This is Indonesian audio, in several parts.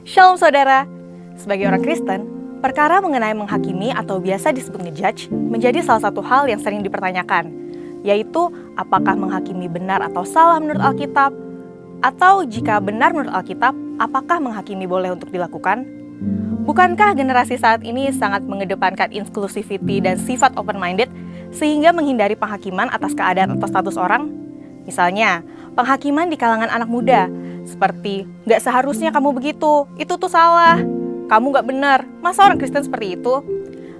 Shalom saudara. Sebagai orang Kristen, perkara mengenai menghakimi atau biasa disebut ngejudge menjadi salah satu hal yang sering dipertanyakan, yaitu apakah menghakimi benar atau salah menurut Alkitab, atau jika benar menurut Alkitab, apakah menghakimi boleh untuk dilakukan? Bukankah generasi saat ini sangat mengedepankan inclusivity dan sifat open-minded sehingga menghindari penghakiman atas keadaan atau status orang? Misalnya, penghakiman di kalangan anak muda, seperti, "Gak seharusnya kamu begitu, itu tuh salah, kamu gak benar, masa orang Kristen seperti itu?"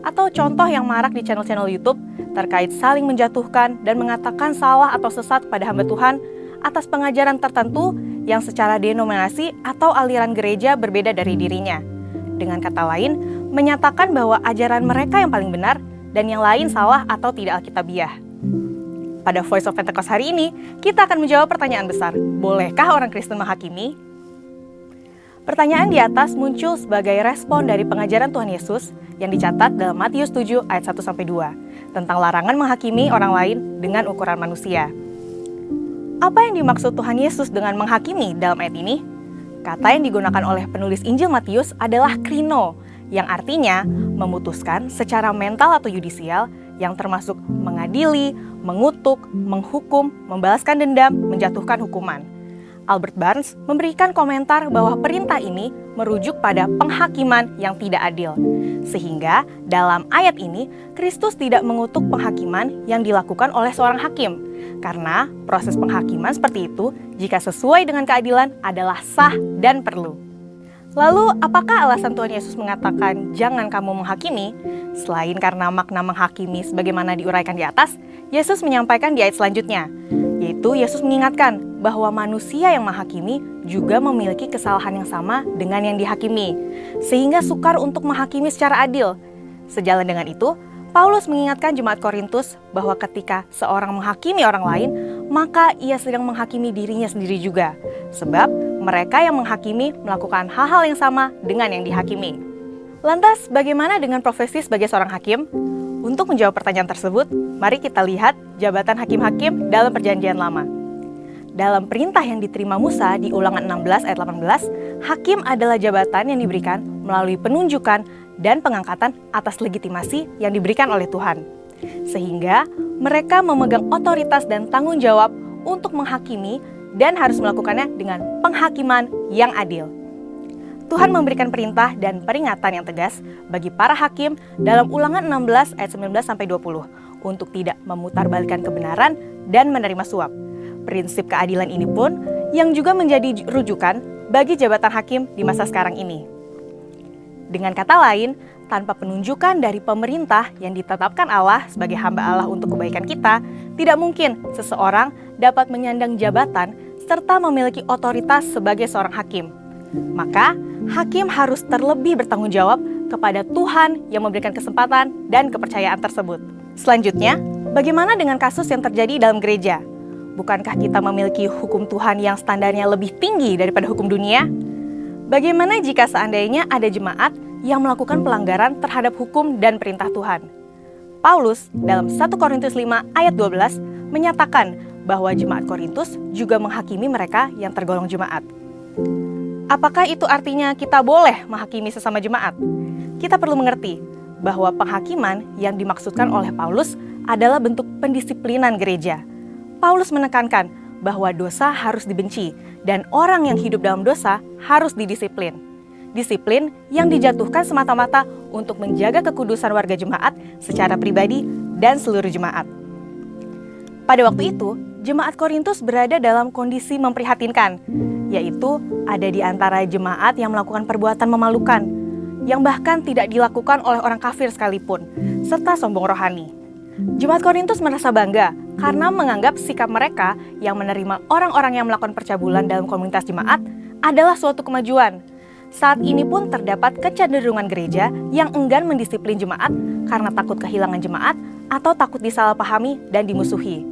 Atau contoh yang marak di channel-channel YouTube terkait saling menjatuhkan dan mengatakan salah atau sesat pada hamba Tuhan atas pengajaran tertentu yang secara denominasi atau aliran gereja berbeda dari dirinya. Dengan kata lain, menyatakan bahwa ajaran mereka yang paling benar dan yang lain salah atau tidak alkitabiah. Pada Voice of Pentecost hari ini, kita akan menjawab pertanyaan besar, bolehkah orang Kristen menghakimi? Pertanyaan di atas muncul sebagai respon dari pengajaran Tuhan Yesus yang dicatat dalam Matius 7 ayat 1-2 tentang larangan menghakimi orang lain dengan ukuran manusia. Apa yang dimaksud Tuhan Yesus dengan menghakimi dalam ayat ini? Kata yang digunakan oleh penulis Injil Matius adalah krino, yang artinya memutuskan secara mental atau yudisial yang termasuk mengadili, mengutuk, menghukum, membalaskan dendam, menjatuhkan hukuman. Albert Barnes memberikan komentar bahwa perintah ini merujuk pada penghakiman yang tidak adil. Sehingga dalam ayat ini, Kristus tidak mengutuk penghakiman yang dilakukan oleh seorang hakim. Karena proses penghakiman seperti itu, jika sesuai dengan keadilan, adalah sah dan perlu. Lalu, apakah alasan Tuhan Yesus mengatakan jangan kamu menghakimi? Selain karena makna menghakimi sebagaimana diuraikan di atas, Yesus menyampaikan di ayat selanjutnya, yaitu Yesus mengingatkan bahwa manusia yang menghakimi juga memiliki kesalahan yang sama dengan yang dihakimi, sehingga sukar untuk menghakimi secara adil. Sejalan dengan itu, Paulus mengingatkan jemaat Korintus bahwa ketika seorang menghakimi orang lain, maka ia sedang menghakimi dirinya sendiri juga. Sebab mereka yang menghakimi melakukan hal-hal yang sama dengan yang dihakimi. Lantas, bagaimana dengan profesi sebagai seorang hakim? Untuk menjawab pertanyaan tersebut, mari kita lihat jabatan hakim-hakim dalam Perjanjian Lama. Dalam perintah yang diterima Musa di Ulangan 16 ayat 18, hakim adalah jabatan yang diberikan melalui penunjukan dan pengangkatan atas legitimasi yang diberikan oleh Tuhan. Sehingga mereka memegang otoritas dan tanggung jawab untuk menghakimi dan harus melakukannya dengan penghakiman yang adil. Tuhan memberikan perintah dan peringatan yang tegas bagi para hakim dalam Ulangan 16 ayat 19-20 untuk tidak memutarbalikkan kebenaran dan menerima suap. Prinsip keadilan ini pun yang juga menjadi rujukan bagi jabatan hakim di masa sekarang ini. Dengan kata lain, tanpa penunjukan dari pemerintah yang ditetapkan Allah sebagai hamba Allah untuk kebaikan kita, tidak mungkin seseorang dapat menyandang jabatan serta memiliki otoritas sebagai seorang hakim. Maka, hakim harus terlebih bertanggung jawab kepada Tuhan yang memberikan kesempatan dan kepercayaan tersebut. Selanjutnya, bagaimana dengan kasus yang terjadi dalam gereja? Bukankah kita memiliki hukum Tuhan yang standarnya lebih tinggi daripada hukum dunia? Bagaimana jika seandainya ada jemaat yang melakukan pelanggaran terhadap hukum dan perintah Tuhan? Paulus dalam 1 Korintus 5 ayat 12 menyatakan bahwa jemaat Korintus juga menghakimi mereka yang tergolong jemaat. Apakah itu artinya kita boleh menghakimi sesama jemaat? Kita perlu mengerti bahwa penghakiman yang dimaksudkan oleh Paulus adalah bentuk pendisiplinan gereja. Paulus menekankan bahwa dosa harus dibenci dan orang yang hidup dalam dosa harus didisiplin. Disiplin yang dijatuhkan semata-mata untuk menjaga kekudusan warga jemaat secara pribadi dan seluruh jemaat. Pada waktu itu, jemaat Korintus berada dalam kondisi memprihatinkan, yaitu ada di antara jemaat yang melakukan perbuatan memalukan, yang bahkan tidak dilakukan oleh orang kafir sekalipun, serta sombong rohani. Jemaat Korintus merasa bangga karena menganggap sikap mereka yang menerima orang-orang yang melakukan percabulan dalam komunitas jemaat adalah suatu kemajuan. Saat ini pun terdapat kecenderungan gereja yang enggan mendisiplin jemaat karena takut kehilangan jemaat atau takut disalahpahami dan dimusuhi.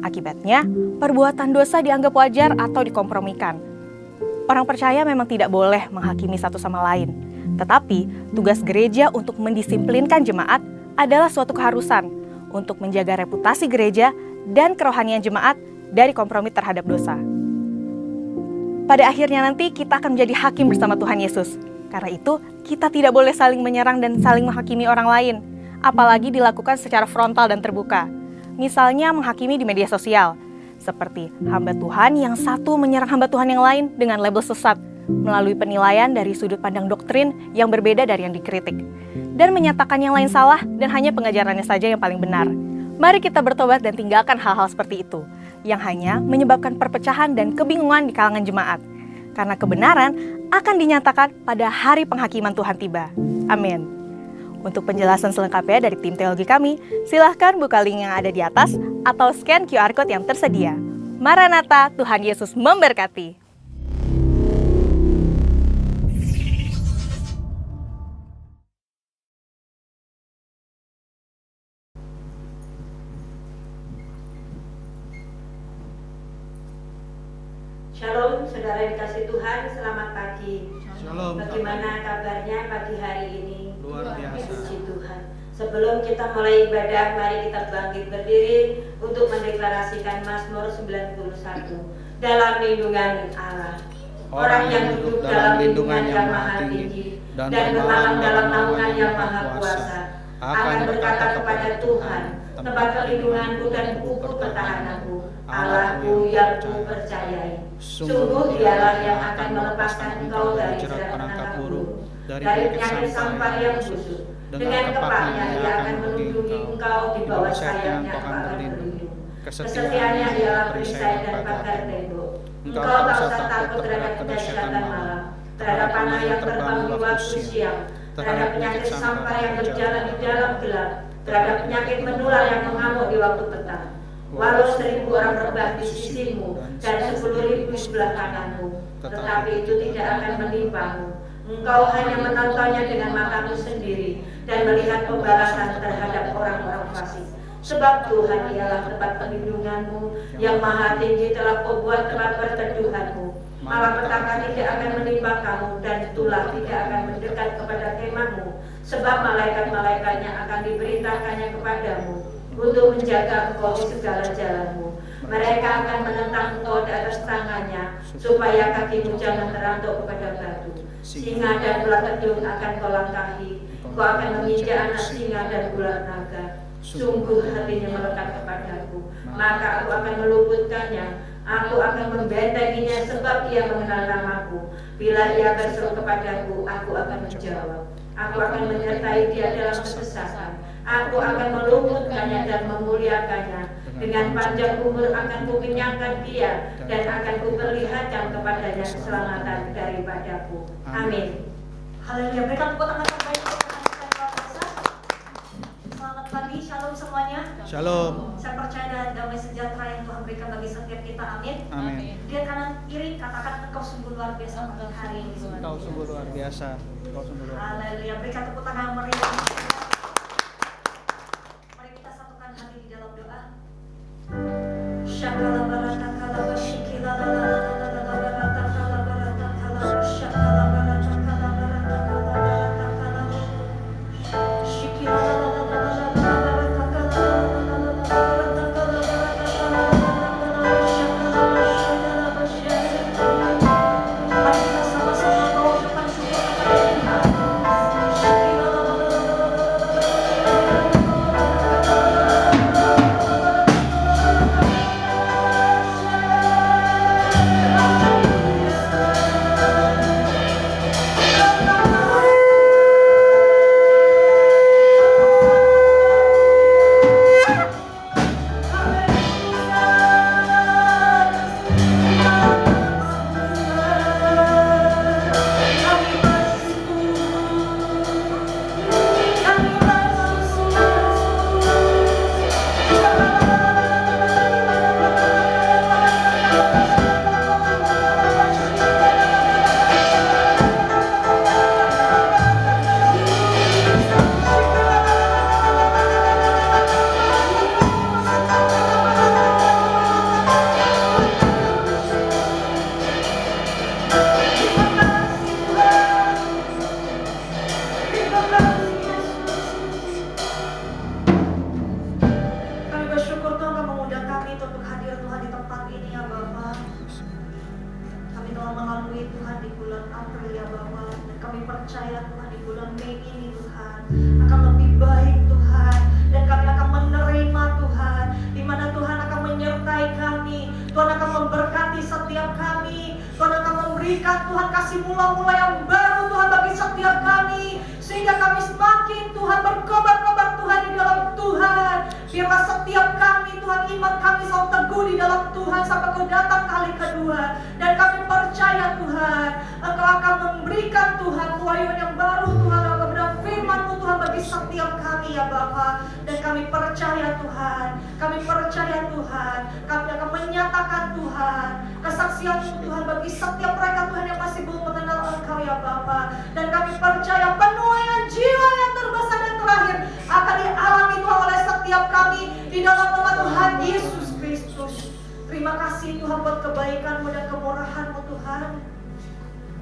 Akibatnya, perbuatan dosa dianggap wajar atau dikompromikan. Orang percaya memang tidak boleh menghakimi satu sama lain, tetapi tugas gereja untuk mendisiplinkan jemaat adalah suatu keharusan untuk menjaga reputasi gereja dan kerohanian jemaat dari kompromi terhadap dosa. pada akhirnya nanti kita akan menjadi hakim bersama Tuhan Yesus. Karena itu, kita tidak boleh saling menyerang dan saling menghakimi orang lain, apalagi dilakukan secara frontal dan terbuka. Misalnya menghakimi di media sosial, seperti hamba Tuhan yang satu menyerang hamba Tuhan yang lain dengan label sesat, melalui penilaian dari sudut pandang doktrin yang berbeda dari yang dikritik, dan menyatakan yang lain salah dan hanya pengajarannya saja yang paling benar. Mari kita bertobat dan tinggalkan hal-hal seperti itu, yang hanya menyebabkan perpecahan dan kebingungan di kalangan jemaat. Karena kebenaran akan dinyatakan pada hari penghakiman Tuhan tiba. Amin. Untuk penjelasan selengkapnya dari tim teologi kami, silahkan buka link yang ada di atas atau scan QR Code yang tersedia. Maranatha, Tuhan Yesus memberkati. Shalom, saudara dikasih Tuhan, selamat pagi. Shalom. Bagaimana kabarnya pagi hari ini? Luar biasa. Puji Tuhan. Sebelum kita mulai ibadah, mari kita bangkit berdiri untuk mendeklarasikan Mazmur 91. Dalam lindungan Allah, orang yang duduk dalam lindungan yang maha tinggi dan bermalam dalam naungan yang maha kuasa akan berkata kepada Tuhan, tempat perlindunganku dan buku pertahananku, Allahku yang ku percayai. Sungguh dialah yang akan melepaskan engkau dari jerat penangkap burung, dari penyakit sampar yang busuk. Dengan kepaknya ia akan melindungi engkau, di bawah sayapnya engkau akan berlindung. Kesetiaannya ialah perisai dan pagar tembok. Engkau tak usah takut terhadap kedahsyatan malam, terhadap panah yang terbang di waktu siang, terhadap penyakit sampar yang berjalan di dalam gelap, terhadap penyakit menular yang mengamuk di waktu petang. Walau 1000 orang rebah di sisimu dan 10.000 di sebelah kananmu, tetapi itu tidak akan menimpamu. Engkau hanya menontonnya dengan matamu sendiri dan melihat pembalasan terhadap orang-orang fasik. Sebab Tuhan ialah tempat perlindunganmu, yang maha tinggi telah kau buat tempat perteduhanmu. Malapetaka tidak akan menimpa kamu dan tulah tidak akan mendekat kepada kemahmu. Sebab malaikat-malaikatnya akan diperintahkannya kepadamu untuk menjaga engkau di segala jalanmu. Mereka akan menentang engkau di atas tangannya, supaya kakimu jangan terantuk kepada batu. Singa dan ular kedung akan kau langkahi, kau akan menginjak anak singa dan ular naga. Sungguh hatinya melekat kepadaku, maka aku akan meluputkannya. Aku akan membentenginya sebab ia mengenal namaku. Bila ia berseru kepadaku, aku akan menjawab. Aku akan menyertai dia dalam kesesatan. Aku akan meluputkannya dan memuliakannya. Dengan panjang umur akan kukenyangkan dia, dan akan kuperlihatkan kepadanya keselamatan daripadaku. Amin. Haleluya. Berikan tepuk tangan terbaik untuk menyanyikan doa besar. Selamat pagi, shalom semuanya. Shalom. Saya percaya dan damai sejahtera yang Tuhan berikan bagi setiap kita. Amin. Amin. Dia kanan kiri katakan engkau sungguh luar biasa pada hari ini. Engkau sungguh luar biasa. Engkau sungguh luar biasa. Haleluya. Berikan tepuk tangan yang meriah. Mari kita satukan hati di dalam doa. Syakala barata kala basyikila la la la la la la barata kala barata kala syakala barata kala barata kala barata kala syikila la la la la la la barata kala la la la la barata kala barata kala la syakala syakala basyikila. Mari kita sama-sama mengucapkan syukur kepada Tuhan. Syikila la la la la la la kami Tuhan di bulan April ya Bapa. Dan kami percaya Tuhan di bulan Mei ini Tuhan akan lebih baik Tuhan. Dan kami akan menerima Tuhan, di mana Tuhan akan menyertai kami, Tuhan akan memberkati setiap kami, Tuhan akan memberikan Tuhan kasih mula-mula yang baru Tuhan bagi setiap kami, sehingga kami semakin Tuhan berkobar-kobar Tuhan di dalam Tuhan. Biarlah setiap kami Tuhan, iman kami selalu teguh di dalam Tuhan sampai Kau datang kali kedua. Dan kami percaya Tuhan, Engkau akan memberikan Tuhan pewahyuan yang baru Tuhan, dan firman-Mu Tuhan bagi setiap kami ya Bapa. Dan kami percaya Tuhan, kami percaya Tuhan, kami akan menyatakan Tuhan kesaksian-Mu Tuhan bagi setiap mereka Tuhan yang masih belum mengenal Engkau ya Bapa. Dan kami percaya penuaian jiwa yang terbesar dan terakhir akan dialami Tuhan oleh setiap kami di dalam nama Tuhan Yesus Kristus. Terima kasih Tuhan buat kebaikan-Mu dan kemurahan-Mu Tuhan,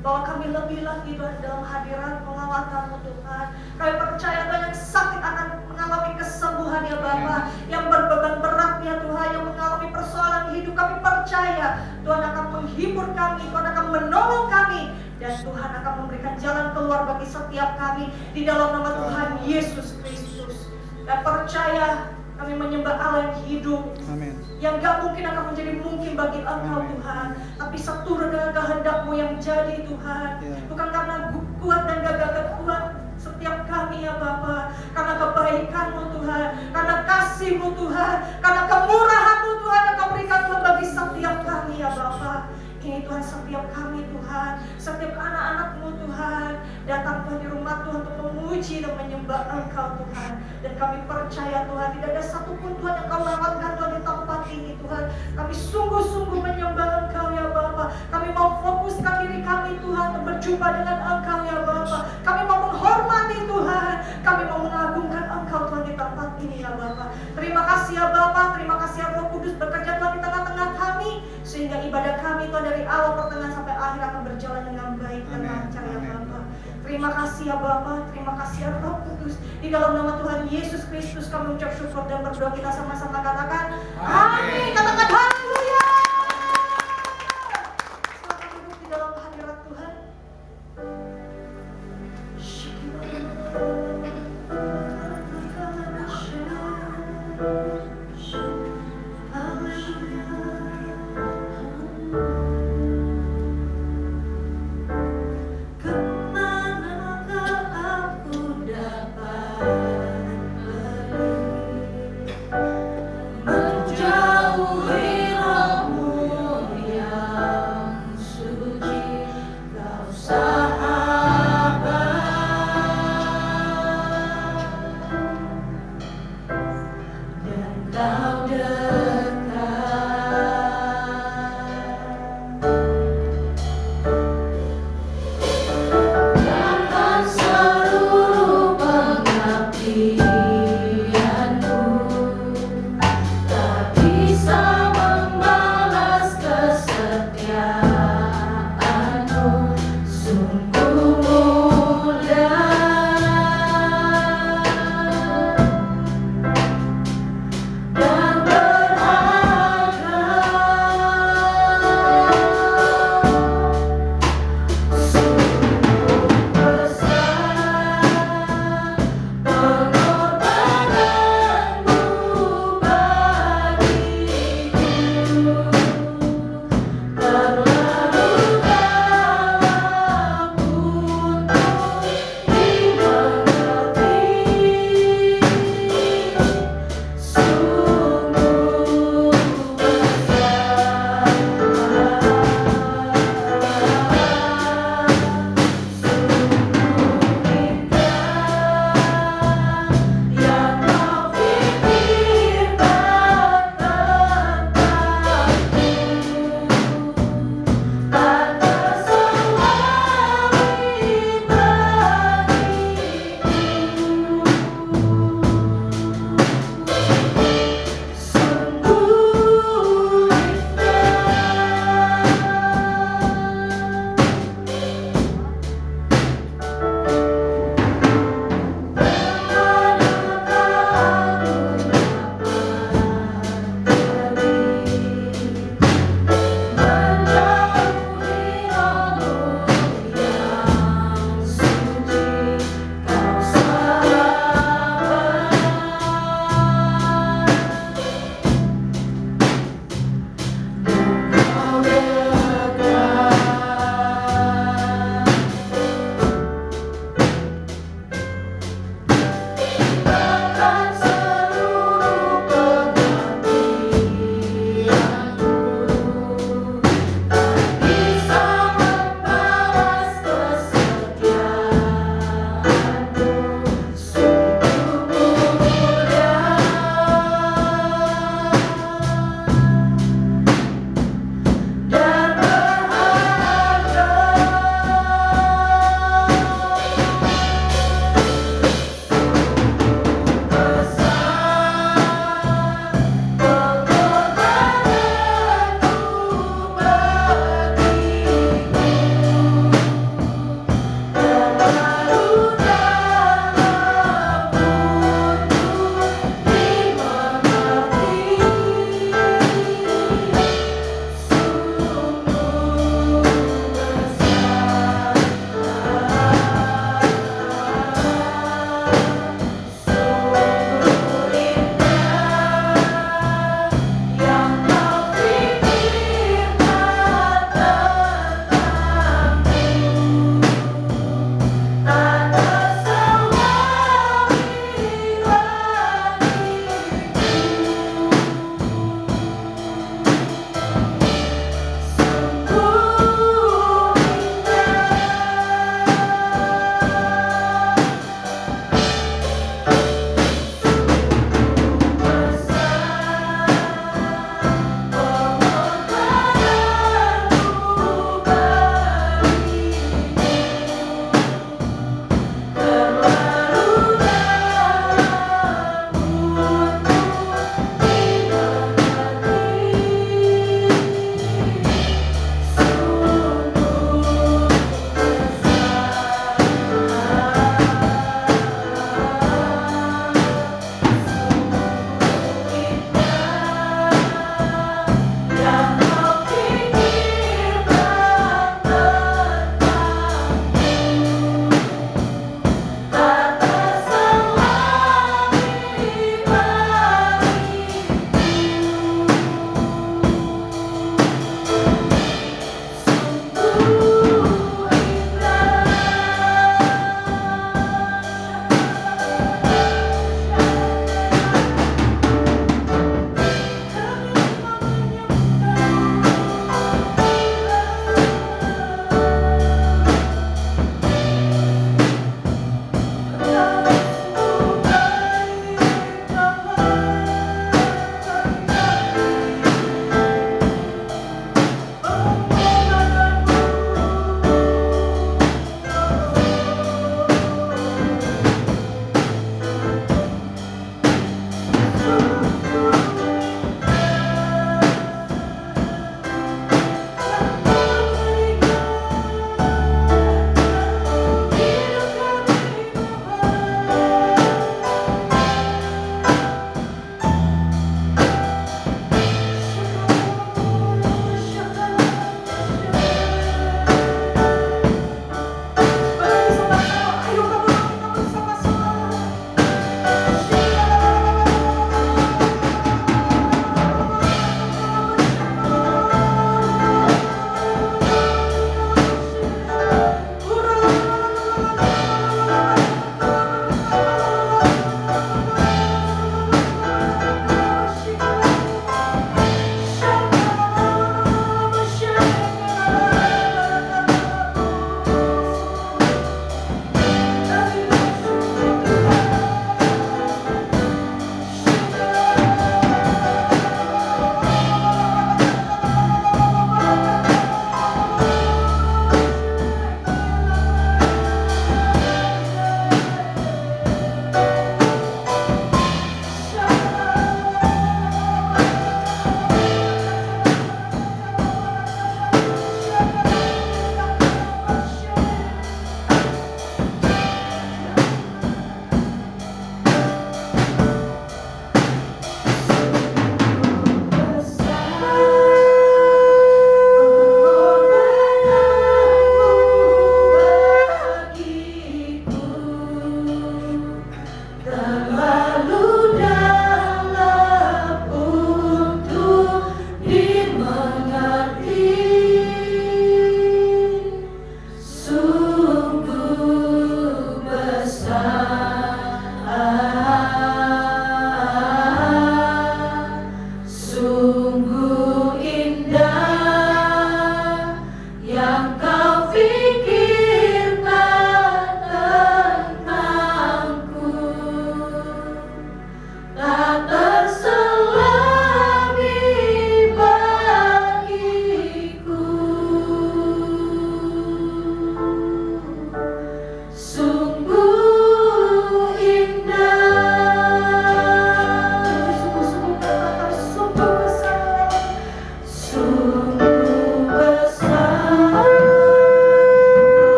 bahwa kami lebih lagi Tuhan dalam hadirat pengawasan-Mu Tuhan. Kami percaya Tuhan yang sakit akan mengalami kesembuhan ya Bapa, yang berbeban berat ya Tuhan, yang mengalami persoalan hidup, kami percaya Tuhan akan menghibur kami, Tuhan akan menolong kami, dan Tuhan akan memberikan jalan keluar bagi setiap kami di dalam nama Tuhan Yesus Kristus. Dan percaya kami menyembah Allah yang hidup, Amin. yang gak mungkin akan menjadi mungkin bagi Engkau Tuhan, tapi seturut dengan kehendak-Mu yang jadi Tuhan. Bukan karena kuat dan gagah kuat setiap kami ya Bapa, karena kebaikan-Mu Tuhan, karena kasih-Mu Tuhan, karena kemurahan-Mu Tuhan yang Kau berikan Tuhan bagi setiap kami ya Bapa. Ini Tuhan setiap kami Tuhan, setiap anak-anak-Mu Tuhan datang Tuhan di rumah Tuhan untuk memuji dan menyembah Engkau Tuhan. Dan kami percaya Tuhan tidak ada satupun Tuhan yang Kau lewatkan Tuhan di tempat ini Tuhan. Kami sungguh-sungguh menyembah Engkau ya Bapa. Kami mau fokuskan diri kami Tuhan untuk berjumpa dengan Engkau ya Bapa. Kami mau menghormati Tuhan, kami mau mengagungkan Engkau Tuhan di tempat ini ya Bapa. Terima kasih ya Bapa, terima kasih ya Roh Kudus bekerja Tuhan di tengah-tengah kami, sehingga ibadah kami Tuhan dari awal pertengahan sampai akhir akan berjalan dengan baik dan lancar ya Bapa. Terima kasih ya Bapa, terima kasih ya Roh Kudus. Di dalam nama Tuhan Yesus Kristus kami ucap syukur dan berdoa, kita sama-sama katakan amin. Katakan haleluya. Selamat duduk di dalam hadirat Tuhan.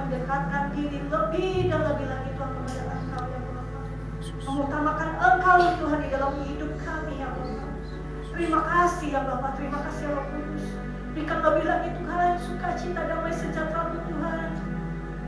mendekatkan diri lebih dan lebih lagi Tuhan kepada Engkau ya Bapa. Mengutamakan Engkau Tuhan di dalam hidup kami ya Bapa. Terima kasih ya Bapa, terima kasih ya Roh Kudus. Berikan lebih lagi Tuhan sukacita, damai sejahtera Tuhan.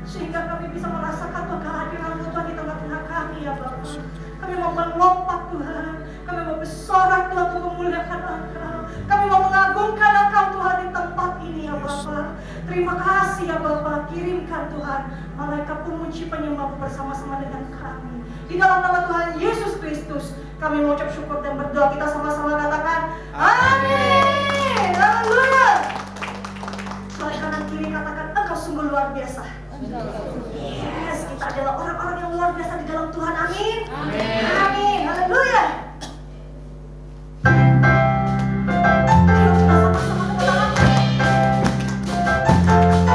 Sehingga kami bisa merasakan Tuhan kehadiran-Mu Tuhan di tengah-tengah kami ya Bapa. Kami mau melompat Tuhan, kami mau bersorak Tuhan untuk memuliakan Engkau. Kami mau mengagungkan Engkau Tuhan di tempat ini ya Bapa. Terima kasih ya Bapa, kirimkan Tuhan malaikat pemuji penyembah bersama-sama dengan kami. Di dalam nama Tuhan Yesus Kristus, kami mengucap syukur dan berdoa, kita sama-sama katakan amin. Haleluya. Sebelah kanan kiri katakan Engkau sungguh luar biasa. Yes, kita adalah orang-orang yang luar biasa di dalam Tuhan. Amin. Amin. Haleluya. Ayo kita sama-sama tepuk tangan. Yesus, aku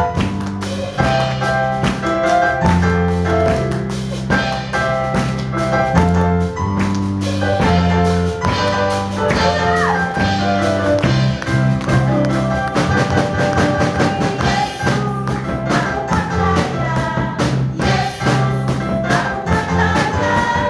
percaya.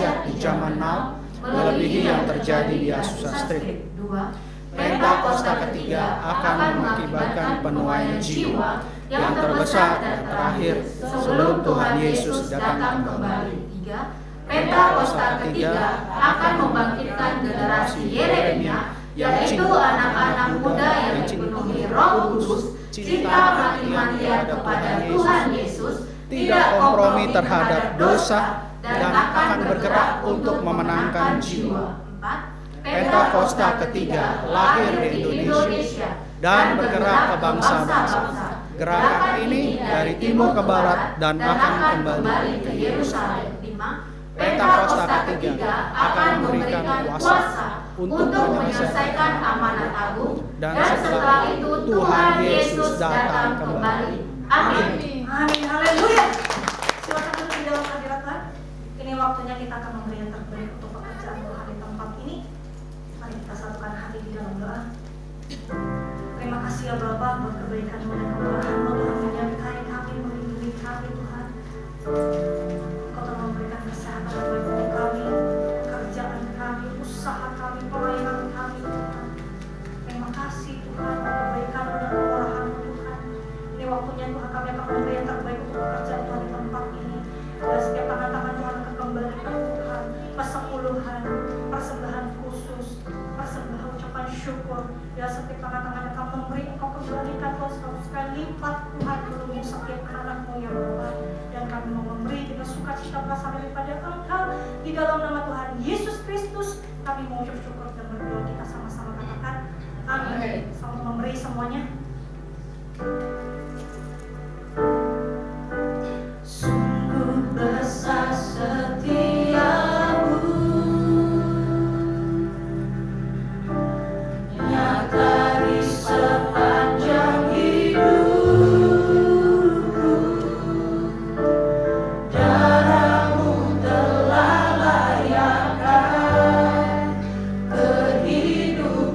dahsyat di zaman now, melebihi yang terjadi di Azusa Street. 2. Pentakosta ketiga akan mengakibatkan penuaian jiwa yang terbesar dan terakhir sebelum Tuhan Yesus datang kembali. 3. Pentakosta ketiga akan membangkitkan generasi Yeremia, yaitu anak-anak muda yang dipenuhi Roh Kudus, cinta mati-matian kepada Tuhan Yesus, Tidak kompromi terhadap dosa dan akan bergerak untuk memenangkan jiwa. 4. Pentakosta ketiga lahir di Indonesia dan bergerak ke bangsa-bangsa. Gerakan ini dari timur ke barat dan akan kembali ke Yerusalem. 5. Pentakosta ketiga akan memberikan kuasa untuk menyelesaikan amanat agung, dan setelah itu Tuhan Yesus datang kembali. Amin. Amin, haleluya. Silakan duduk di dalam hadirat Tuhan. Ini waktunya kita akan memberi yang terbaik untuk pekerjaan Tuhan di tempat ini. Mari kita satukan hati di dalam doa. Terima kasih ya Bapa buat kebaikan-Mu dan kemurahan-Mu Tuhan menyertai kami, melindungi kami Tuhan. Kau telah memberikan kesehatan terbaik untuk kami, pekerjaan kami, usaha kami, pelayanan kami Tuhan. Terima kasih Tuhan buat kebaikan-Mu dan kemurahan-Mu Tuhan. Ini waktunya Tuhan kami akan memberi yang terbaik untuk pekerjaan Tuhan di tempat ini. Dan setiap tangan-tangan Tuhan akan kembalikan Tuhan persepuluhan, persembahan khusus, persembahan ucapan syukur. Ya setiap tangan-tangan akan memberi Engkau kembalikan Tuhan 100 kali lipat Tuhan menunggu setiap anak-Mu ya Bapa. Dan kami mau memberi dengan sukacita berasal daripada Engkau di dalam nama Tuhan Yesus Kristus. Kami mau ucap syukur dan berdoa, kita sama-sama katakan amin. Sama memberi semuanya. Sungguh besar setiamu, nyata di sepanjang hidupku. Darah-Mu telah layakkan kehidupanku.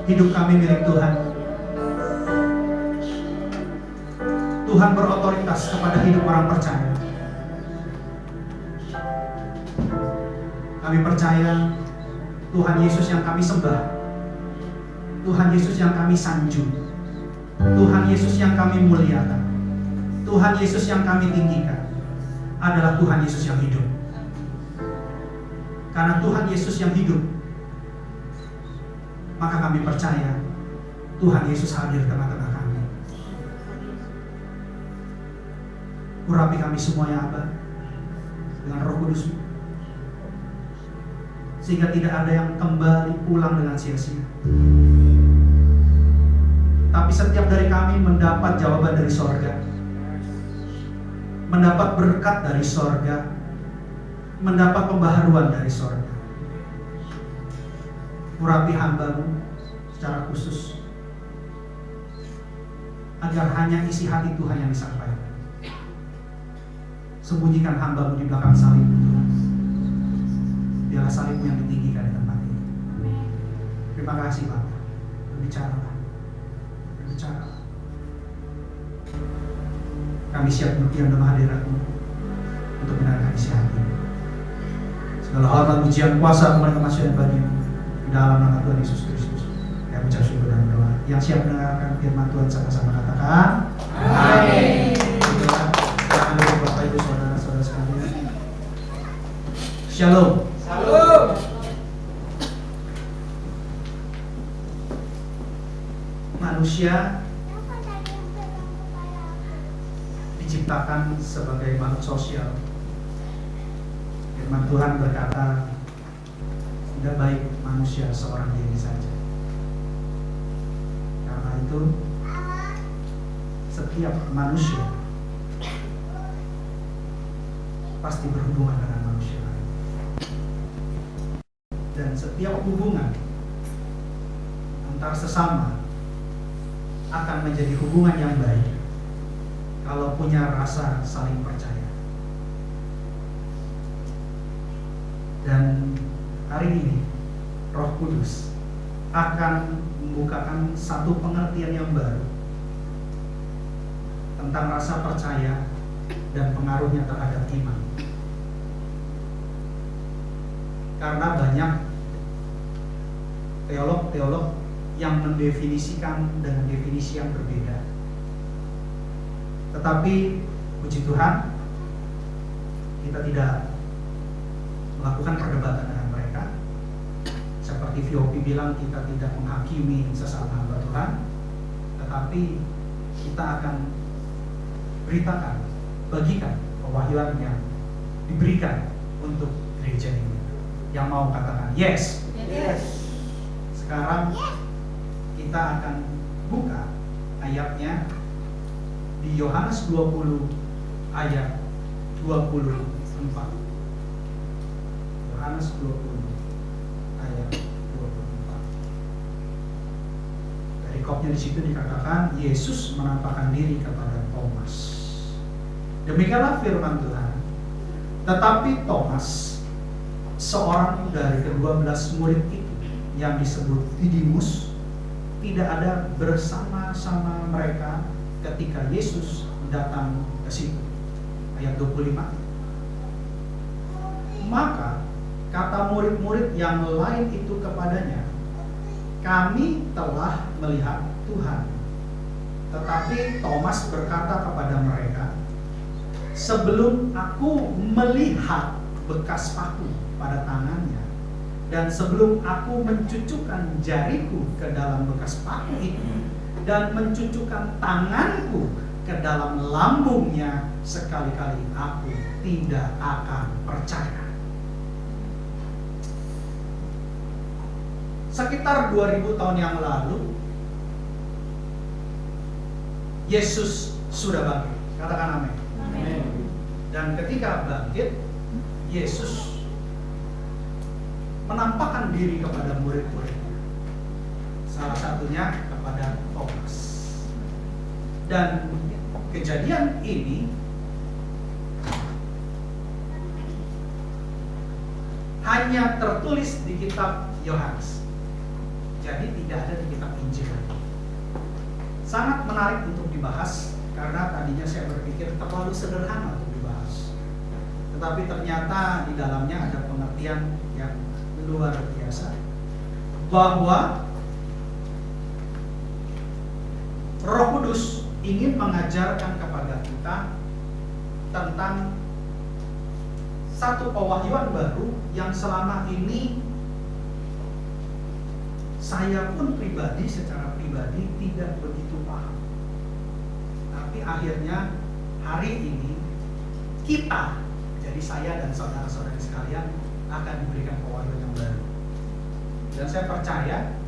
Hidup kami milik Tuhan. Tuhan berotoritas kepada hidup orang percaya. Kami percaya Tuhan Yesus yang kami sembah, Tuhan Yesus yang kami sanjung, Tuhan Yesus yang kami muliakan, Tuhan Yesus yang kami tinggikan adalah Tuhan Yesus yang hidup. Karena Tuhan Yesus yang hidup, maka kami percaya Tuhan Yesus hadir tengah-tengah kami. Urapi kami semua ya Aba dengan Roh Kudus, sehingga tidak ada yang kembali pulang dengan sia-sia. Tapi setiap dari kami mendapat jawaban dari sorga, mendapat berkat dari sorga, mendapat pembaharuan dari sorga. Urapi hamba-Mu secara khusus, agar hanya isi hati Tuhan yang disampaikan. Sembunyikan hamba-Mu di belakang salib, Tuhan. Biarlah salib-Mu yang ditinggikan di tempat ini. Terima kasih Bapak. Berbicaralah. Kami siap berdiam dalam hadirat-Mu untuk mendengarkan isi hati. Segala hormat, pujian, kuasa, kemuliaan, kemasyuran bagi-Mu di dalam nama Tuhan Yesus Kristus. Kami ucap syukur dan doa. Yang siap mendengarkan firman Tuhan sama-sama katakan amin. Silakan duduk Bapak Ibu saudara-saudara sekalian. Shalom. Shalom. Manusia diciptakan sebagai makhluk sosial. Firman Tuhan berkata, tidak baik manusia seorang diri saja. Karena itu, setiap manusia pasti berhubungan dengan manusia lain. Dan setiap hubungan antar sesama akan menjadi hubungan yang baik kalau punya rasa saling percaya. Dan hari ini Roh Kudus akan membukakan satu pengertian yang baru tentang rasa percaya dan pengaruhnya terhadap iman. Karena banyak teolog-teolog yang mendefinisikan dengan definisi yang berbeda. Tetapi puji Tuhan, kita tidak melakukan perdebatan dengan mereka. Seperti VOP bilang, kita tidak menghakimi sesama hamba Tuhan, tetapi kita akan beritakan, bagikan pewahyuan yang diberikan untuk gereja ini. Yang mau katakan yes. Yes. Sekarang kita akan buka ayatnya di Yohanes 20 ayat 24. Yohanes 20 ayat 24. Dari kopnya di situ dikatakan Yesus menampakkan diri kepada Thomas. Demikianlah firman Tuhan. Tetapi Thomas, seorang dari ke-12 murid itu yang disebut Didimus, tidak ada bersama-sama mereka ketika Yesus datang ke situ. Ayat 25. Maka kata murid-murid yang lain itu kepadanya, kami telah melihat Tuhan. Tetapi Thomas berkata kepada mereka, sebelum aku melihat bekas paku pada tangannya, dan sebelum aku mencucukkan jariku ke dalam bekas paku itu, dan mencucukkan tanganku ke dalam lambungnya, sekali-kali aku tidak akan percaya. Sekitar 2000 tahun yang lalu, Yesus sudah bangkit. Katakan amin. Amin. Dan ketika bangkit, Yesus menampakkan diri kepada murid-muridnya. Salah satunya kepada Thomas. Dan kejadian ini hanya tertulis di kitab Yohanes. Jadi tidak ada di kitab Injil. Sangat menarik untuk dibahas karena tadinya saya berpikir terlalu sederhana untuk dibahas. Tetapi ternyata di dalamnya ada pengertian yang luar biasa, bahwa Roh Kudus ingin mengajarkan kepada kita tentang satu pewahyuan baru yang selama ini saya pun secara pribadi tidak begitu paham. Tapi akhirnya hari ini kita, jadi saya dan saudara-saudari sekalian, akan diberikan pewahyuan yang baru. Dan saya percaya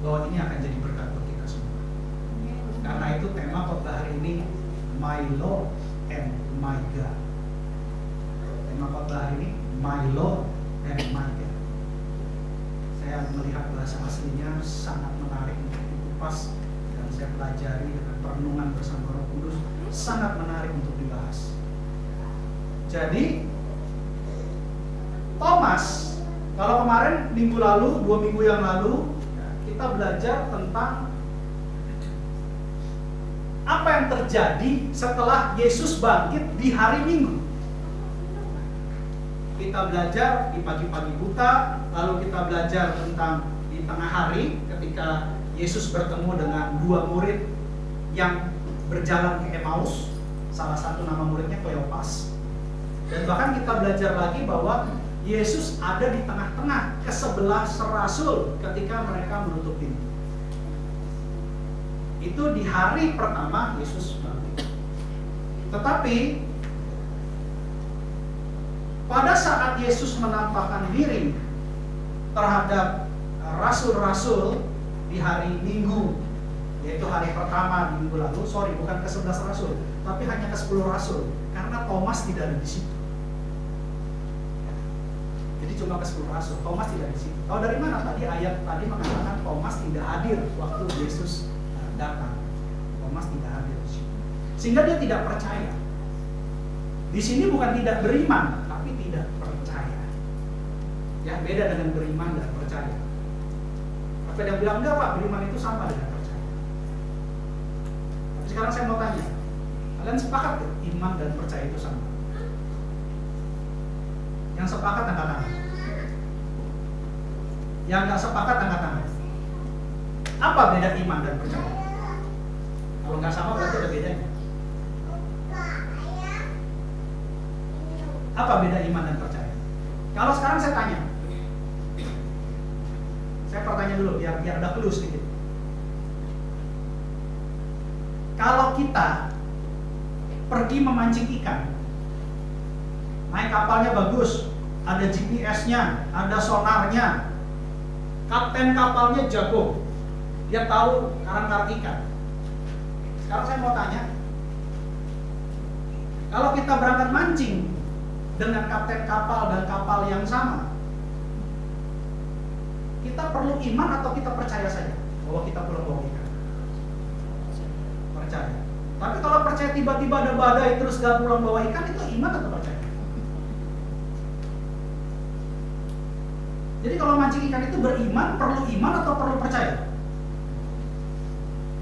bahwa ini akan jadi berkat buat kita semua. Karena itu tema khotbah hari ini, My Lord and My God. Tema khotbah hari ini, My Lord and My God. Saya melihat bahasa aslinya sangat menarik untuk dikupas, dan saya pelajari dengan perenungan bersama Roh Kudus, sangat menarik untuk dibahas. Jadi Thomas, kalau kemarin minggu lalu, 2 minggu yang lalu, kita belajar tentang apa yang terjadi setelah Yesus bangkit di hari Minggu. Kita belajar di pagi-pagi buta, lalu kita belajar tentang di tengah hari ketika Yesus bertemu dengan 2 murid yang berjalan ke Emmaus. Salah satu nama muridnya Kleopas. Dan bahkan kita belajar lagi bahwa Yesus ada di tengah-tengah ke-11 rasul ketika mereka menutup pintu. Itu di hari pertama Yesus bangkit. Tetapi pada saat Yesus menampakkan diri terhadap rasul-rasul di hari Minggu, yaitu hari pertama di minggu lalu, bukan ke-11 rasul, tapi hanya ke-10 rasul, karena Thomas tidak ada di situ. Jadi cuma ke-10 rasul, Thomas tidak di situ. Tahu dari mana? Ayat tadi mengatakan Thomas tidak hadir waktu Yesus datang. Thomas tidak hadir di situ, sehingga dia tidak percaya. Di sini bukan tidak beriman, tapi tidak percaya. Ya, beda dengan beriman dan percaya. Apa yang bilang enggak Pak, beriman itu sama dengan percaya. Tapi sekarang saya mau tanya, kalian sepakat ya iman dan percaya itu sama? Yang sepakat angkat tangan. Yang nggak sepakat angkat tangan. Apa beda iman dan percaya? Kalau nggak sama berarti ada bedanya. Apa beda iman dan percaya? Kalau sekarang saya tanya, saya pertanyaan dulu biar ada clue sedikit. Kalau kita pergi memancing ikan, naik kapalnya bagus, ada GPS-nya, ada sonarnya, kapten kapalnya jago, dia tahu karang-karang ikan. Sekarang saya mau tanya, kalau kita berangkat mancing dengan kapten kapal dan kapal yang sama, kita perlu iman atau kita percaya saja bahwa kita pulang bawa ikan? Percaya. Tapi kalau percaya tiba-tiba ada badai terus gak pulang bawa ikan, itu iman atau percaya? Jadi kalau mancing ikan itu beriman, perlu iman atau perlu percaya?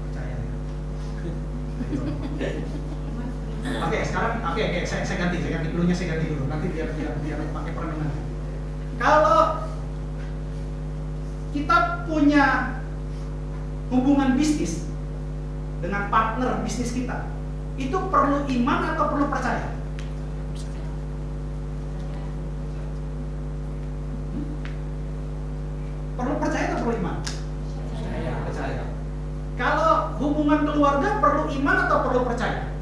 Percaya. Oke, sekarang saya ganti dulunya, saya ganti dulu. Nanti biar pakai perenungan. Kalau kita punya hubungan bisnis dengan partner bisnis kita, itu perlu iman atau perlu percaya? Perlu percaya atau perlu iman? Percaya. Kalau hubungan keluarga perlu iman atau perlu percaya?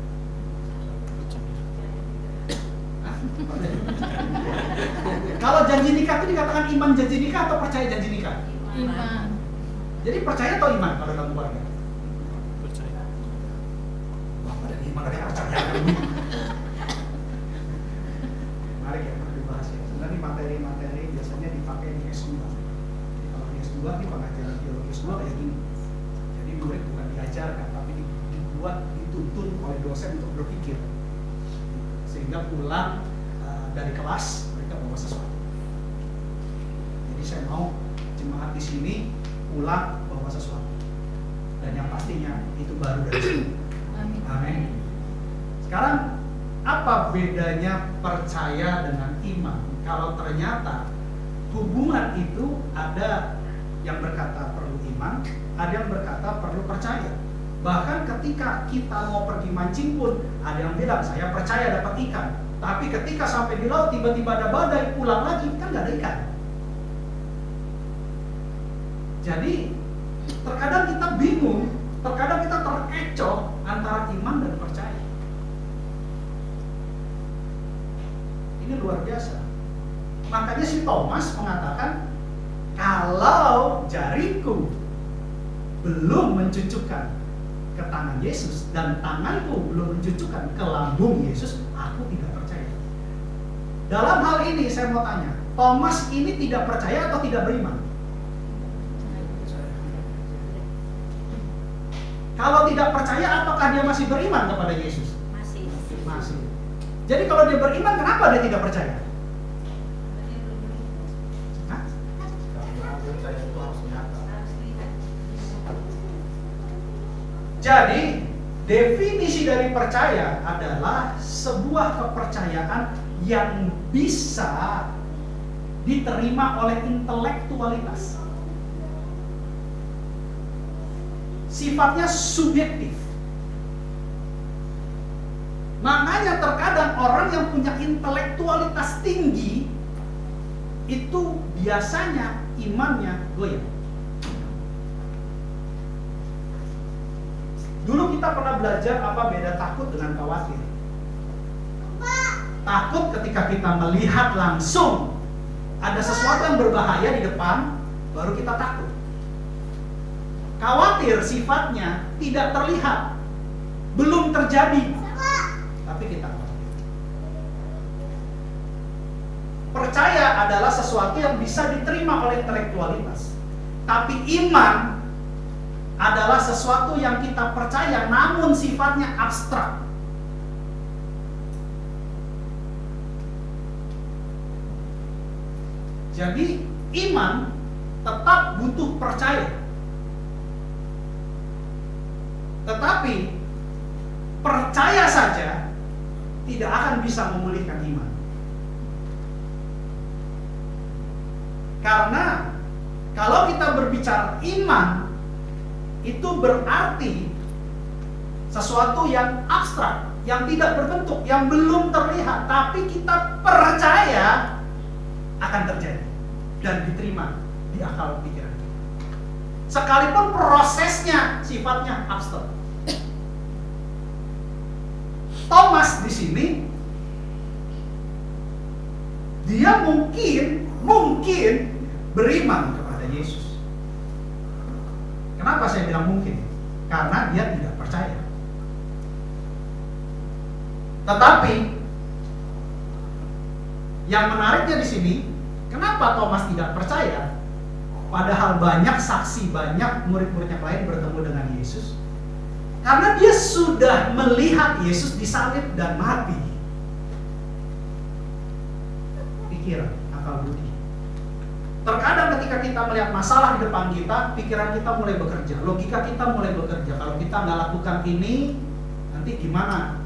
Kalau janji nikah itu dikatakan iman janji nikah atau percaya janji nikah? Iman. Jadi percaya atau iman kalau dalam keluarga? Percaya. Wah, ada iman ada percaya. Mari kita dibahas ya. Sebenarnya materi-materi biasanya dipakai di S2. Jadi kalau di S2 di pengajaran teologi S2 kayak gini. Jadi murid bukan diajarkan, tapi dibuat, dituntun oleh dosen untuk berpikir, sehingga pulang dari kelas mereka bawa sesuatu. Jadi saya mau jemaat di sini pulang bawa sesuatu, dan yang pastinya itu baru dari sini. Apa bedanya percaya dengan iman? Kalau ternyata hubungan itu ada yang berkata perlu iman, ada yang berkata perlu percaya. Bahkan ketika kita mau pergi mancing pun ada yang bilang saya percaya dapat ikan, tapi ketika sampai di laut tiba-tiba ada badai, pulang lagi kan nggak ada ikan. Jadi terkadang kita bingung, terkadang kita terkecoh antara iman dan percaya. Ini luar biasa. Makanya si Thomas mengatakan, kalau jariku belum mencucukkan ke tangan Yesus dan tanganku belum mencucukkan ke lambung Yesus, aku tidak percaya. Dalam hal ini saya mau tanya, Thomas ini tidak percaya atau tidak beriman? Kalau tidak percaya, apakah dia masih beriman kepada Yesus? Masih. Masih. Jadi kalau dia beriman, kenapa dia tidak percaya? Hah? Jadi definisi dari percaya adalah sebuah kepercayaan yang bisa diterima oleh intelektualitas. Sifatnya subjektif. Makanya terkadang orang yang punya intelektualitas tinggi itu biasanya imannya goyah. Dulu kita pernah belajar apa beda takut dengan khawatir. Takut ketika kita melihat langsung ada sesuatu yang berbahaya di depan, baru kita takut. Khawatir sifatnya tidak terlihat, belum terjadi, tapi kita khawatir. Percaya adalah sesuatu yang bisa diterima oleh intelektualitas, tapi iman adalah sesuatu yang kita percaya namun sifatnya abstrak. Jadi iman tetap butuh percaya. Tetapi percaya saja tidak akan bisa memulihkan iman. Karena kalau kita berbicara iman, itu berarti sesuatu yang abstrak, yang tidak berbentuk, yang belum terlihat, tapi kita percaya akan terjadi dan diterima di akal pikiran kita. Sekalipun prosesnya sifatnya abstrak. Thomas di sini dia mungkin beriman kepada Yesus. Kenapa saya bilang mungkin? Karena dia tidak percaya. Tetapi yang menariknya di sini, kenapa Thomas tidak percaya? Padahal banyak saksi, banyak murid-murid yang lain bertemu dengan Yesus. Karena dia sudah melihat Yesus disalib dan mati. Pikiran, akal budi. Terkadang ketika kita melihat masalah di depan kita, pikiran kita mulai bekerja, logika kita mulai bekerja. Kalau kita nggak lakukan ini, nanti gimana?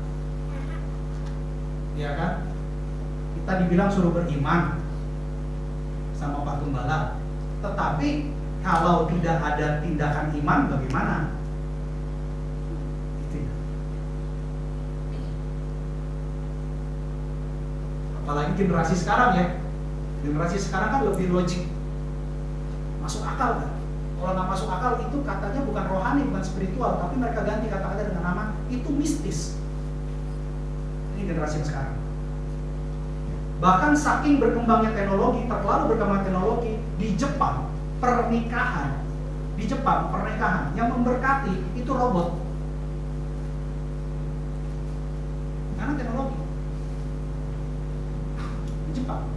Ya kan? Kita dibilang suruh beriman sama Pak Gembala. Tetapi kalau tidak ada tindakan iman, bagaimana? Apalagi generasi sekarang ya. Generasi sekarang kan lebih logik. Masuk akal kan? Kalau nggak masuk akal itu katanya bukan rohani, bukan spiritual, tapi mereka ganti kata-kata dengan nama itu mistis. Ini generasi yang sekarang. Bahkan saking berkembangnya teknologi, terlalu berkembang teknologi, di Jepang pernikahan yang memberkati itu robot. Karena teknologi. Jepang.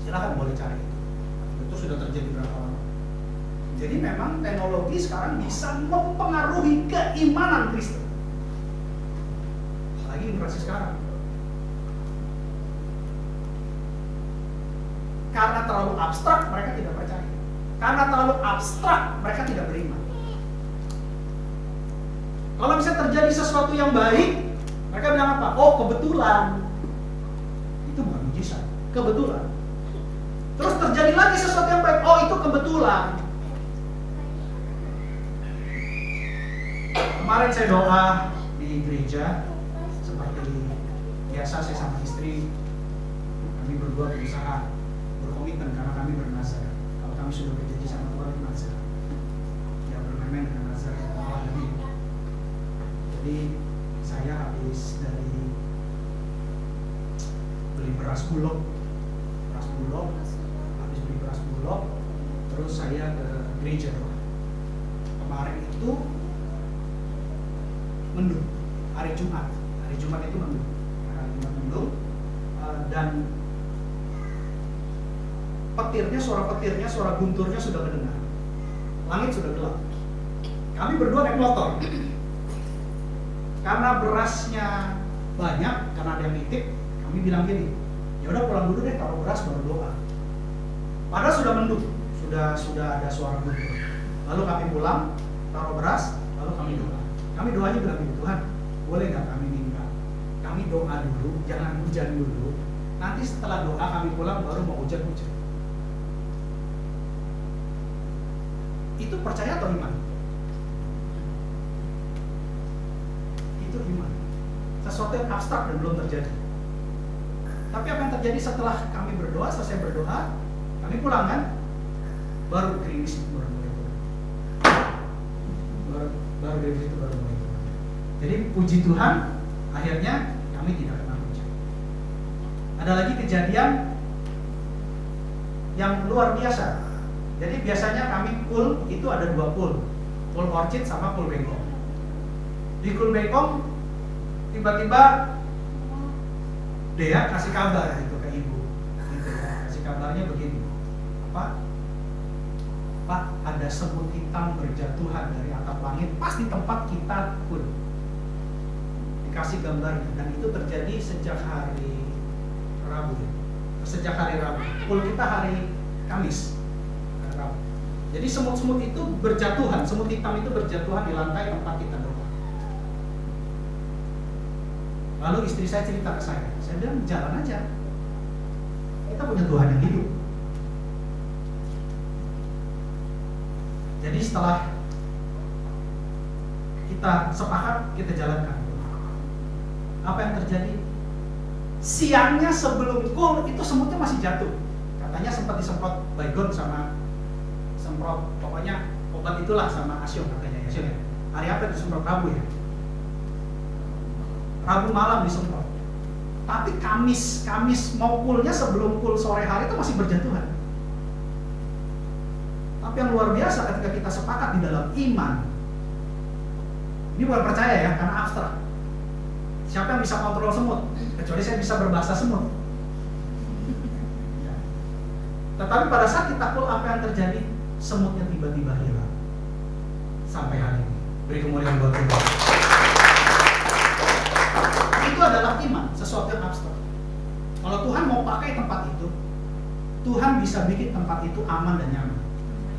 Silakan boleh cari itu sudah terjadi berapa lama. Jadi memang teknologi sekarang bisa mempengaruhi keimanan Kristen. Apalagi generasi sekarang. Karena terlalu abstrak mereka tidak percaya. Karena terlalu abstrak mereka tidak beriman. Kalau bisa terjadi sesuatu yang baik, Mereka bilang apa? Oh, kebetulan. Itu bukan mujizat, kebetulan. Terus terjadi lagi sesuatu yang baik. Oh, itu kebetulan. Kemarin saya doa di gereja, seperti biasa saya sama istri, kami berdua berusaha berkomitmen karena kami bernazar. Kalau kami sudah berjanji sama Tuhan, nazar. Ya bermain-main dengan nazar Allah lebih. Jadi saya habis dari beli beras bulog, habis beli beras bulog, terus saya ke gereja. Kemarin itu mendung, hari Jumat itu mendung, dan suara petirnya, suara gunturnya sudah kedengar, langit sudah gelap. Kami berdua naik motor, karena berasnya banyak, karena ada yang nitip, kami bilang gini, ya udah pulang dulu deh, taruh beras baru doa. Padahal sudah mendung, sudah ada suara guntur. Lalu kami pulang, taruh beras, lalu kami doa. Kami doanya bilang gini, Tuhan, boleh nggak kami minta? Kami doa dulu, jangan hujan dulu. Nanti setelah doa kami pulang baru mau hujan-hujan. Itu percaya atau iman? Itu iman. Sesuatu yang abstrak dan belum terjadi. Tapi apa yang terjadi setelah kami berdoa, selesai berdoa, kami pulang kan? Baru gerimis itu baru mulai turun. Baru gerimis itu baru mulai turun. Jadi puji Tuhan, akhirnya kami tidak kena hujan. Ada lagi kejadian yang luar biasa. Jadi biasanya kami pool itu ada dua pool orchid sama pool bengkong. Di pool bengkong tiba-tiba Dea kasih kabar gitu ke ibu, gitu ya. Kasih kabarnya begini, Pak, ada semut hitam berjatuhan dari atap langit pas di tempat kita pun. Dikasih gambarnya, dan itu terjadi sejak hari Rabu. Pool kita hari Kamis. Jadi semut-semut itu berjatuhan, semut hitam itu berjatuhan di lantai tempat kita doa. Lalu istri saya cerita ke saya bilang jalan aja. Kita punya Tuhan yang hidup. Jadi setelah kita sepakat, kita jalankan. Apa yang terjadi? Siangnya sebelum cool itu semutnya masih jatuh. Katanya sempat disemprot baygon sama semprot, pokoknya obat itulah sama Asyong katanya ya. Hari apa itu semprot? Rabu ya. Rabu malam disemprot. Tapi Kamis mau poolnya sebelum pool sore hari itu masih berjatuhan. Tapi yang luar biasa ketika kita sepakat di dalam iman. Ini bukan percaya ya, karena abstrak. Siapa yang bisa kontrol semut? Kecuali saya bisa berbahasa semut. Ya. Tetapi pada saat kita pool, apa yang terjadi? Semutnya tiba-tiba hilang. Sampai hari ini. Beri kemuliaan buat Tuhan. Itu adalah iman, sesuatu yang abstrak. Kalau Tuhan mau pakai tempat itu, Tuhan bisa bikin tempat itu aman dan nyaman.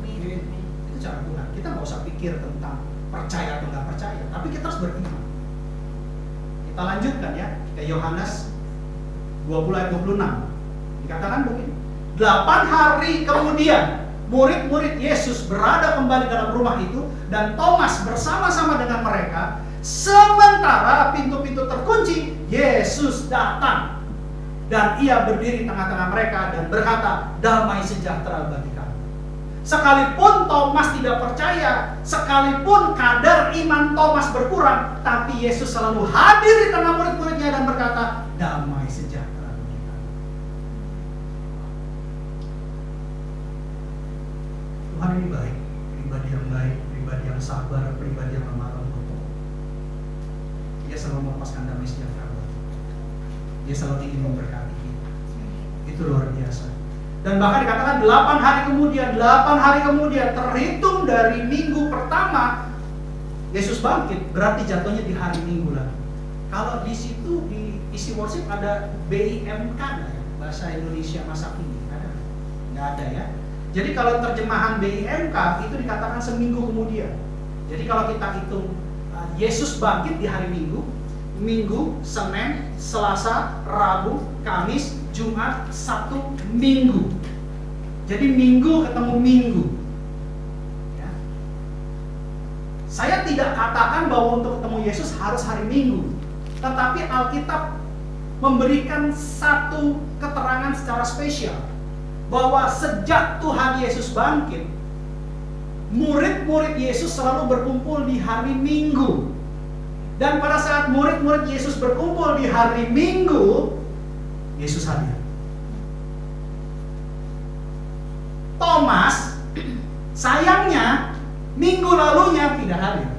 Itu cara Tuhan. Kita nggak usah pikir tentang percaya atau nggak percaya, tapi kita harus beriman. Kita lanjutkan ya ke Yohanes 20 ayat 26. Dikatakan begini, 8 hari kemudian murid-murid Yesus berada kembali dalam rumah itu, dan Thomas bersama-sama dengan mereka. Sementara pintu-pintu terkunci, Yesus datang dan ia berdiri tengah-tengah mereka dan berkata, damai sejahtera bagi kamu. Sekalipun Thomas tidak percaya, sekalipun kadar iman Thomas berkurang, tapi Yesus selalu hadir di tengah murid-muridnya dan berkata, damai sejahtera bagi kamu. Tuhan ini baik, pribadi yang baik, pribadi yang sabar, pribadi yang lemah lembut. Dia selalu melepaskan damai sejahtera. Dia selalu ingin memberkati kita. Itu luar biasa. Dan bahkan dikatakan 8 hari kemudian terhitung dari minggu pertama Yesus bangkit, berarti jatuhnya di hari Minggu lagi. Kalau di situ di isi worship ada BIMK nggak ya? Bahasa Indonesia masa kini ada? Nggak ada ya. Jadi kalau terjemahan BIMK itu dikatakan seminggu kemudian. Jadi kalau kita hitung Yesus bangkit di hari Minggu, Minggu, Senin, Selasa, Rabu, Kamis, Jumat, Sabtu, Minggu. Jadi minggu ketemu minggu. Ya. Saya tidak katakan bahwa untuk ketemu Yesus harus hari Minggu, tetapi Alkitab memberikan satu keterangan secara spesial bahwa sejak Tuhan Yesus bangkit, murid-murid Yesus selalu berkumpul di hari Minggu. Dan pada saat murid-murid Yesus berkumpul di hari Minggu, Yesus hadir. Thomas, sayangnya, minggu lalunya tidak hadir.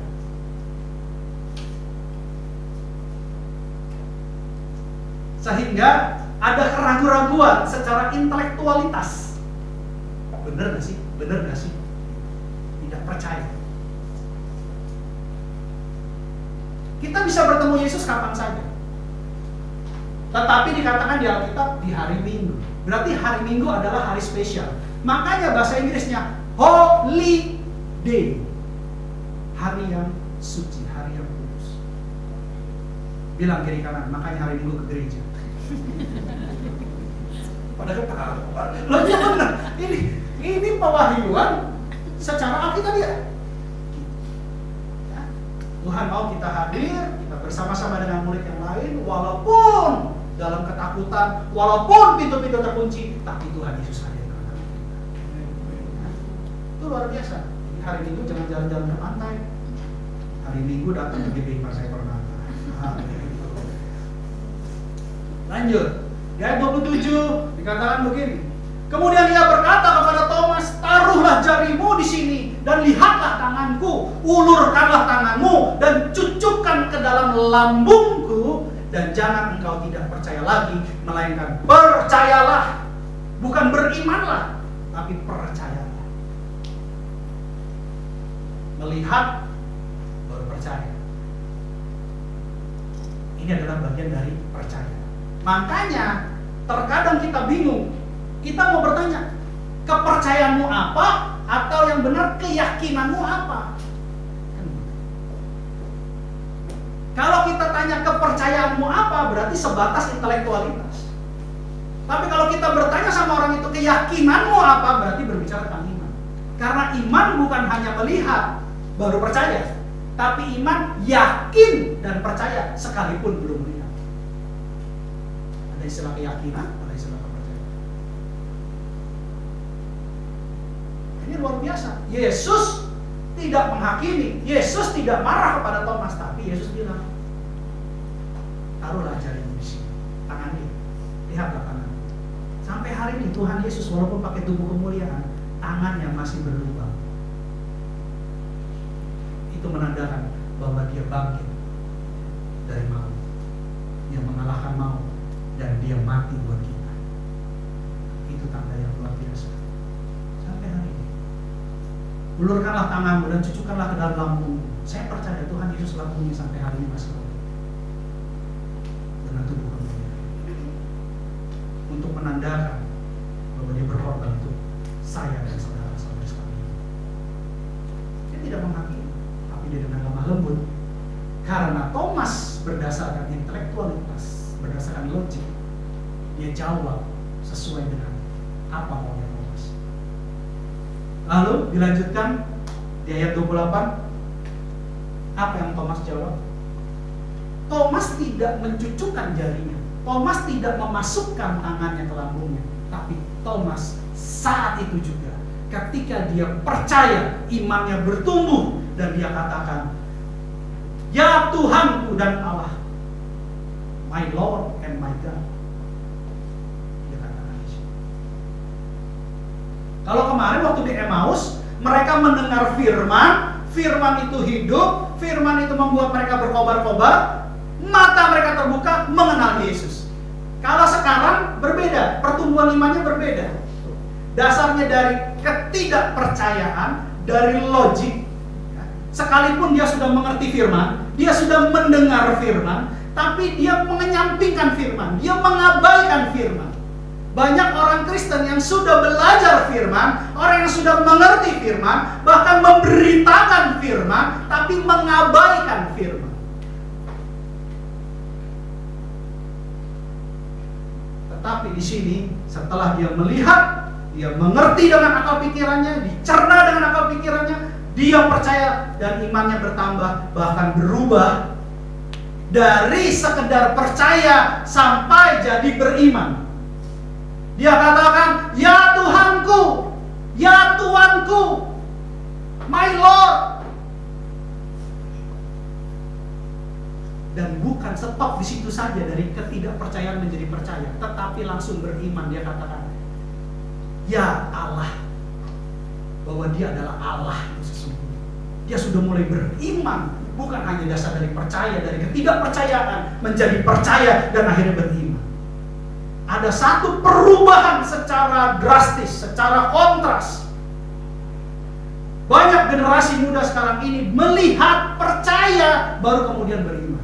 Sehingga ada keraguan-raguan secara intelektualitas. Benar gak sih? Benar gak sih? Tidak percaya. Kita bisa bertemu Yesus kapan saja. Tetapi dikatakan di Alkitab di hari Minggu. Berarti hari Minggu adalah hari spesial. Makanya bahasa Inggrisnya Holy Day. Hari yang suci, hari yang kudus. Bilang kiri kanan, makanya hari Minggu ke gereja. Pada ketawa. Loh ya benar. Ini pewahyuan secara Alkitab ya. Tuhan mau kita hadir, kita bersama-sama dengan murid yang lain, walaupun dalam ketakutan, walaupun pintu-pintu terkunci, tapi Tuhan Yesus hadir. Itu luar biasa. Jadi hari Minggu jangan jalan-jalan ke pantai. Hari Minggu datang ke GBI Partai Permata. Lanjut. Di ayat 27 dikatakan begini. Kemudian ia berkata kepada Thomas, taruhlah jarimu di sini dan lihatlah tanganku, ulurkanlah tanganmu dan cucukkan ke dalam lambungku, dan jangan engkau tidak percaya lagi, melainkan percayalah, bukan berimanlah, tapi percayalah. Melihat baru percaya. Ini adalah bagian dari percaya. Makanya terkadang kita bingung. Kita mau bertanya, kepercayaanmu apa? Atau yang benar keyakinanmu apa? Kalau kita tanya kepercayaanmu apa, berarti sebatas intelektualitas. Tapi kalau kita bertanya sama orang itu keyakinanmu apa, berarti berbicara tentang iman. Karena iman bukan hanya melihat baru percaya, tapi iman yakin dan percaya sekalipun belum melihat. Ada istilah keyakinan, ada istilah kepercayaan. Ini luar biasa. Yesus tidak menghakimi, Yesus tidak marah kepada Thomas, tapi Yesus bilang, taruhlah jarimu di sini, tangan dia, lihatlah tangan. Sampai hari ini Tuhan Yesus walaupun pakai tubuh kemuliaan, tangannya masih berlubang. Itu menandakan bahwa dia bangkit dari maut, dia mengalahkan maut, dan dia mati buat kita. Itu tanda yang luar biasa. Sampai hari ini. Ulurkanlah tanganmu dan cucukkanlah ke dalam lambungmu. Saya percaya Tuhan Yesus lambungnya sampai hari ini masih ada. Dengan tubuh kemuliaan. Untuk menandakan bahwa dia berkorban untuk saya dan saudara-saudara sekalian. Dia tidak menghakimi, tapi dia dengan lemah lembut. Karena Thomas berdasarkan intelektualitas, berdasarkan logik, dia jawab sesuai dengan apa maunya Thomas. Lalu dilanjutkan di ayat 28, apa yang Thomas jawab? Thomas tidak mencucukkan jarinya, Thomas tidak memasukkan tangannya ke lambungnya, tapi Thomas saat itu juga ketika dia percaya, imannya bertumbuh, dan dia katakan, ya Tuhanku dan Allah, my Lord and my God. Dia katakan itu. Kalau kemarin waktu di Emmaus, mereka mendengar firman, firman itu hidup, firman itu membuat mereka berkobar-kobar, mata mereka terbuka mengenal Yesus. Kalau sekarang berbeda, pertumbuhan imannya berbeda. Dasarnya dari ketidakpercayaan, dari logik. Sekalipun dia sudah mengerti firman, dia sudah mendengar firman, tapi dia menyampingkan firman, dia mengabaikan firman. Banyak orang Kristen yang sudah belajar firman, orang yang sudah mengerti firman, bahkan memberitakan firman, tapi mengabaikan firman. Tetapi di sini setelah dia melihat, dia mengerti dengan akal pikirannya, dicerna dengan akal pikirannya, dia percaya dan imannya bertambah, bahkan berubah dari sekedar percaya sampai jadi beriman. Dia katakan, "Ya Tuhanku, ya Tuanku, my Lord." Dan bukan stop di situ saja, dari ketidakpercayaan menjadi percaya, tetapi langsung beriman. Dia katakan, "Ya Allah," bahwa dia adalah Allah itu sesungguhnya. Dia sudah mulai beriman, bukan hanya dasar dari percaya, dari ketidakpercayaan menjadi percaya dan akhirnya beriman. Ada satu perubahan secara drastis, secara kontras. Banyak generasi muda sekarang ini melihat, percaya, baru kemudian beriman.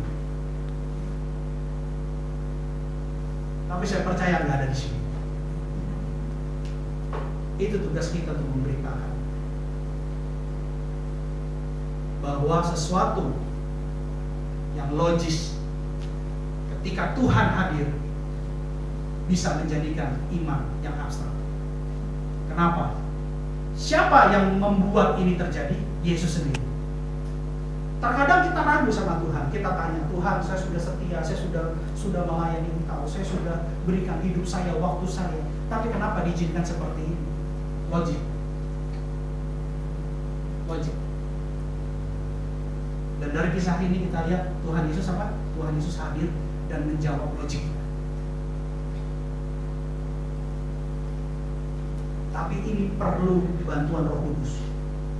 Tapi saya percaya nggak ada di sini. Itu tugas kita untuk memberitakan bahwa sesuatu yang logis ketika Tuhan hadir bisa menjadikan iman yang abstrak. Kenapa? Siapa yang membuat ini terjadi? Yesus sendiri. Terkadang kita ragu sama Tuhan. Kita tanya, "Tuhan, saya sudah setia, saya sudah melayani Engkau, saya sudah berikan hidup saya, waktu saya. Tapi kenapa diizinkan seperti ini?" Logik. Dan dari kisah ini kita lihat Tuhan Yesus apa? Tuhan Yesus hadir dan menjawab logik. Tapi ini perlu bantuan Roh Kudus.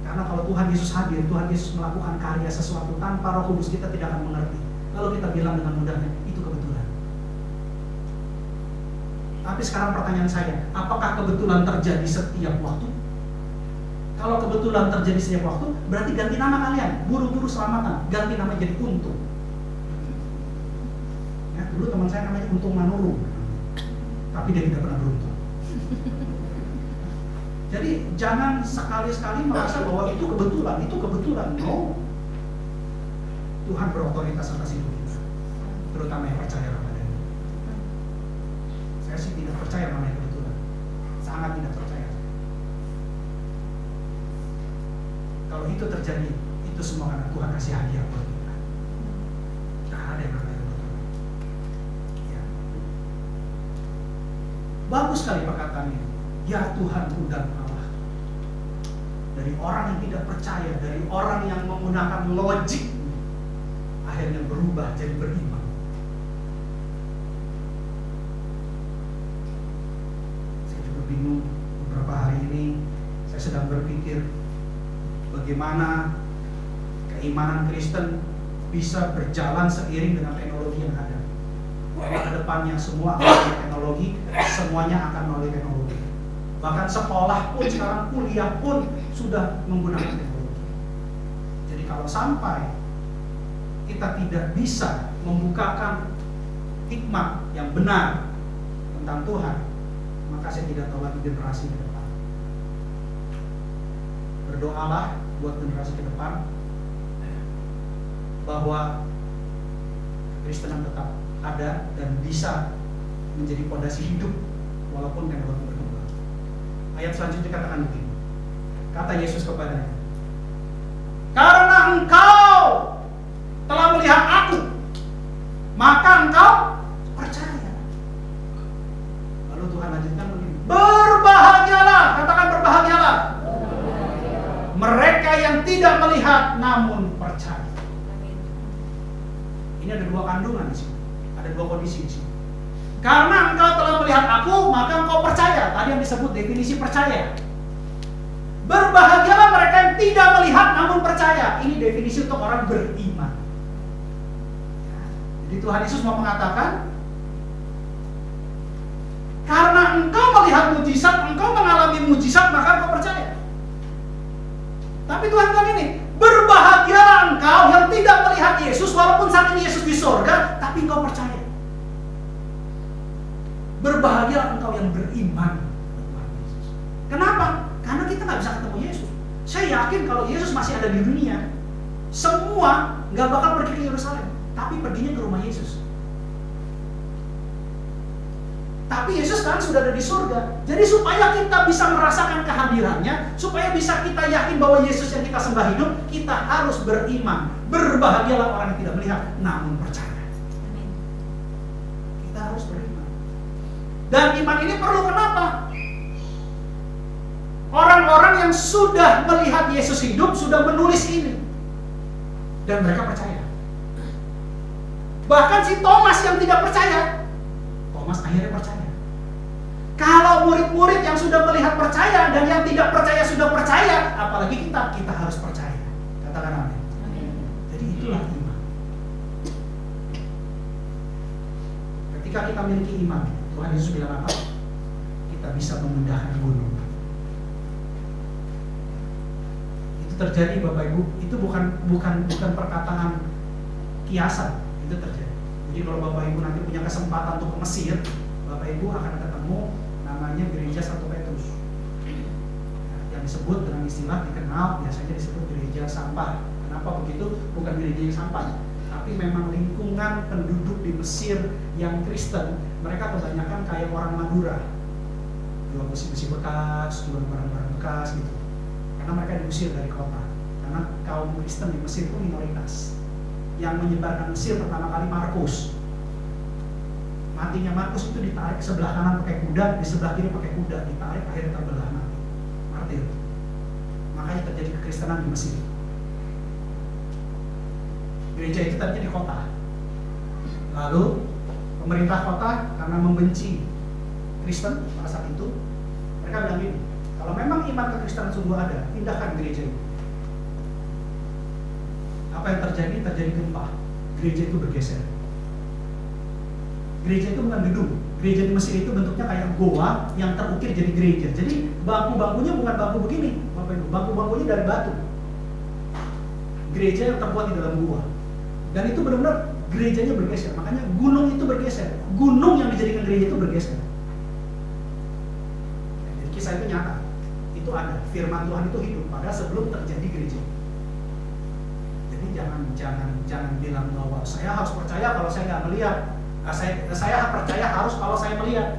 Karena kalau Tuhan Yesus hadir, Tuhan Yesus melakukan karya sesuatu tanpa Roh Kudus, kita tidak akan mengerti. Lalu kita bilang dengan mudahnya, itu kebetulan. Tapi sekarang pertanyaan saya, apakah kebetulan terjadi setiap waktu? Kalau kebetulan terjadi setiap waktu, berarti ganti nama kalian, buru-buru selamatan, ganti nama jadi Untung. Ya, dulu teman saya namanya Untung Manurung, tapi dia tidak pernah beruntung. Jadi jangan sekali-sekali merasa bahwa itu kebetulan. No. Tuhan berotoritas atas hidup kita, terutama yang percaya kepadanya. Saya sih tidak percaya namanya kebetulan, sangat tidak percaya. Kalau itu terjadi, itu semua karena Tuhan kasih hadiah buat kita. Tidak ada yang namanya kebetulan. Ya. Bagus sekali perkataannya. Ya Tuhanku dan Allah. Dari orang yang tidak percaya, dari orang yang menggunakan logik, akhirnya berubah jadi beriman. Saya juga bingung, beberapa hari ini saya sedang berpikir bagaimana keimanan Kristen bisa berjalan seiring dengan teknologi yang ada. Bahwa ke depannya semua akan melalui teknologi, semuanya akan melalui teknologi. Bahkan sekolah pun sekarang, kuliah pun sudah menggunakan teknologi. Jadi kalau sampai kita tidak bisa membukakan hikmat yang benar tentang Tuhan, maka saya tidak tahu lagi generasi ke depan. Berdoalah buat generasi ke depan bahwa Kekristenan tetap ada dan bisa menjadi fondasi hidup walaupun teknologi berkembang. Ayat selanjutnya katakan begini. Kata Yesus kepadanya, "Karena engkau telah melihat aku, maka engkau percaya." Lalu Tuhan lanjutkan begini, "Berbahagialah," katakan berbahagialah, "mereka yang tidak melihat namun percaya." Ini ada dua kandungan di sini, ada dua kondisi di sini. Karena engkau telah melihat aku, maka engkau percaya. Tadi yang disebut definisi percaya. Berbahagialah mereka yang tidak melihat namun percaya. Ini definisi untuk orang beriman. Jadi Tuhan Yesus mau mengatakan, karena engkau melihat mujizat, engkau mengalami mujizat, maka engkau percaya. Tapi Tuhan bilang ini, berbahagialah engkau yang tidak melihat Yesus, walaupun saat ini Yesus di surga, tapi engkau percaya. Berbahagialah engkau yang beriman. Kenapa? Karena kita nggak bisa ketemu Yesus. Saya yakin kalau Yesus masih ada di dunia, semua nggak bakal pergi ke Yerusalem, tapi perginya ke rumah Yesus. Tapi Yesus sekarang sudah ada di surga. Jadi supaya kita bisa merasakan kehadirannya, supaya bisa kita yakin bahwa Yesus yang kita sembah hidup, kita harus beriman. Berbahagialah orang yang tidak melihat, namun percaya. Kita harus beriman. Dan iman ini perlu kenapa? Orang-orang yang sudah melihat Yesus hidup, sudah menulis ini. Dan mereka percaya. Bahkan si Thomas yang tidak percaya, Thomas akhirnya percaya. Kalau murid-murid yang sudah melihat percaya dan yang tidak percaya sudah percaya, apalagi kita harus percaya. Katakan amin. Jadi itulah iman. Ketika kita memiliki iman, Tuhan Yesus bilang apa? Kita bisa memindahkan gunung. Itu terjadi Bapak Ibu. Itu bukan perkataan kiasan. Itu terjadi. Jadi kalau Bapak Ibu nanti punya kesempatan untuk ke Mesir, Bapak Ibu akan ketemu namanya gereja Santo Petrus. Yang disebut dengan istilah dikenal biasanya disebut gereja sampah. Kenapa begitu? Bukan gereja yang sampah, tapi memang lingkungan penduduk di Mesir yang Kristen, mereka kebanyakan kayak orang Madura, jual besi-besi bekas, jual barang-barang bekas gitu. Karena mereka diusir dari kota. Karena kaum Kristen di Mesir itu minoritas. Yang menyebarkan Mesir pertama kali Markus. Matinya Markus itu ditarik sebelah kanan pakai kuda, di sebelah kiri pakai kuda, ditarik akhirnya terbelah mati. Martir. Makanya terjadi kekristenan di Mesir. Gereja itu tadinya di kota. Lalu pemerintah kota karena membenci Kristen pada saat itu, mereka bilang gini, kalau memang iman kekristenan sungguh ada, pindahkan gereja itu. Apa yang terjadi? Terjadi gempa. Gereja itu bergeser. Gereja itu bukan gedung. Gereja di Mesir itu bentuknya kayak goa yang terukir jadi gereja. Jadi bangku-bangkunya bukan bangku begini, Bapak Ibu. Bangku-bangkunya dari batu. Gereja yang terbuat di dalam gua. Dan itu benar-benar gerejanya bergeser. Makanya gunung itu bergeser. Gunung yang dijadikan gereja itu bergeser. Jadi kisah itu nyata. Itu ada. Firman Tuhan itu hidup. Padahal sebelum terjadi gereja. Jadi jangan bilang bahwa saya harus percaya kalau saya nggak melihat. Saya percaya harus kalau saya melihat.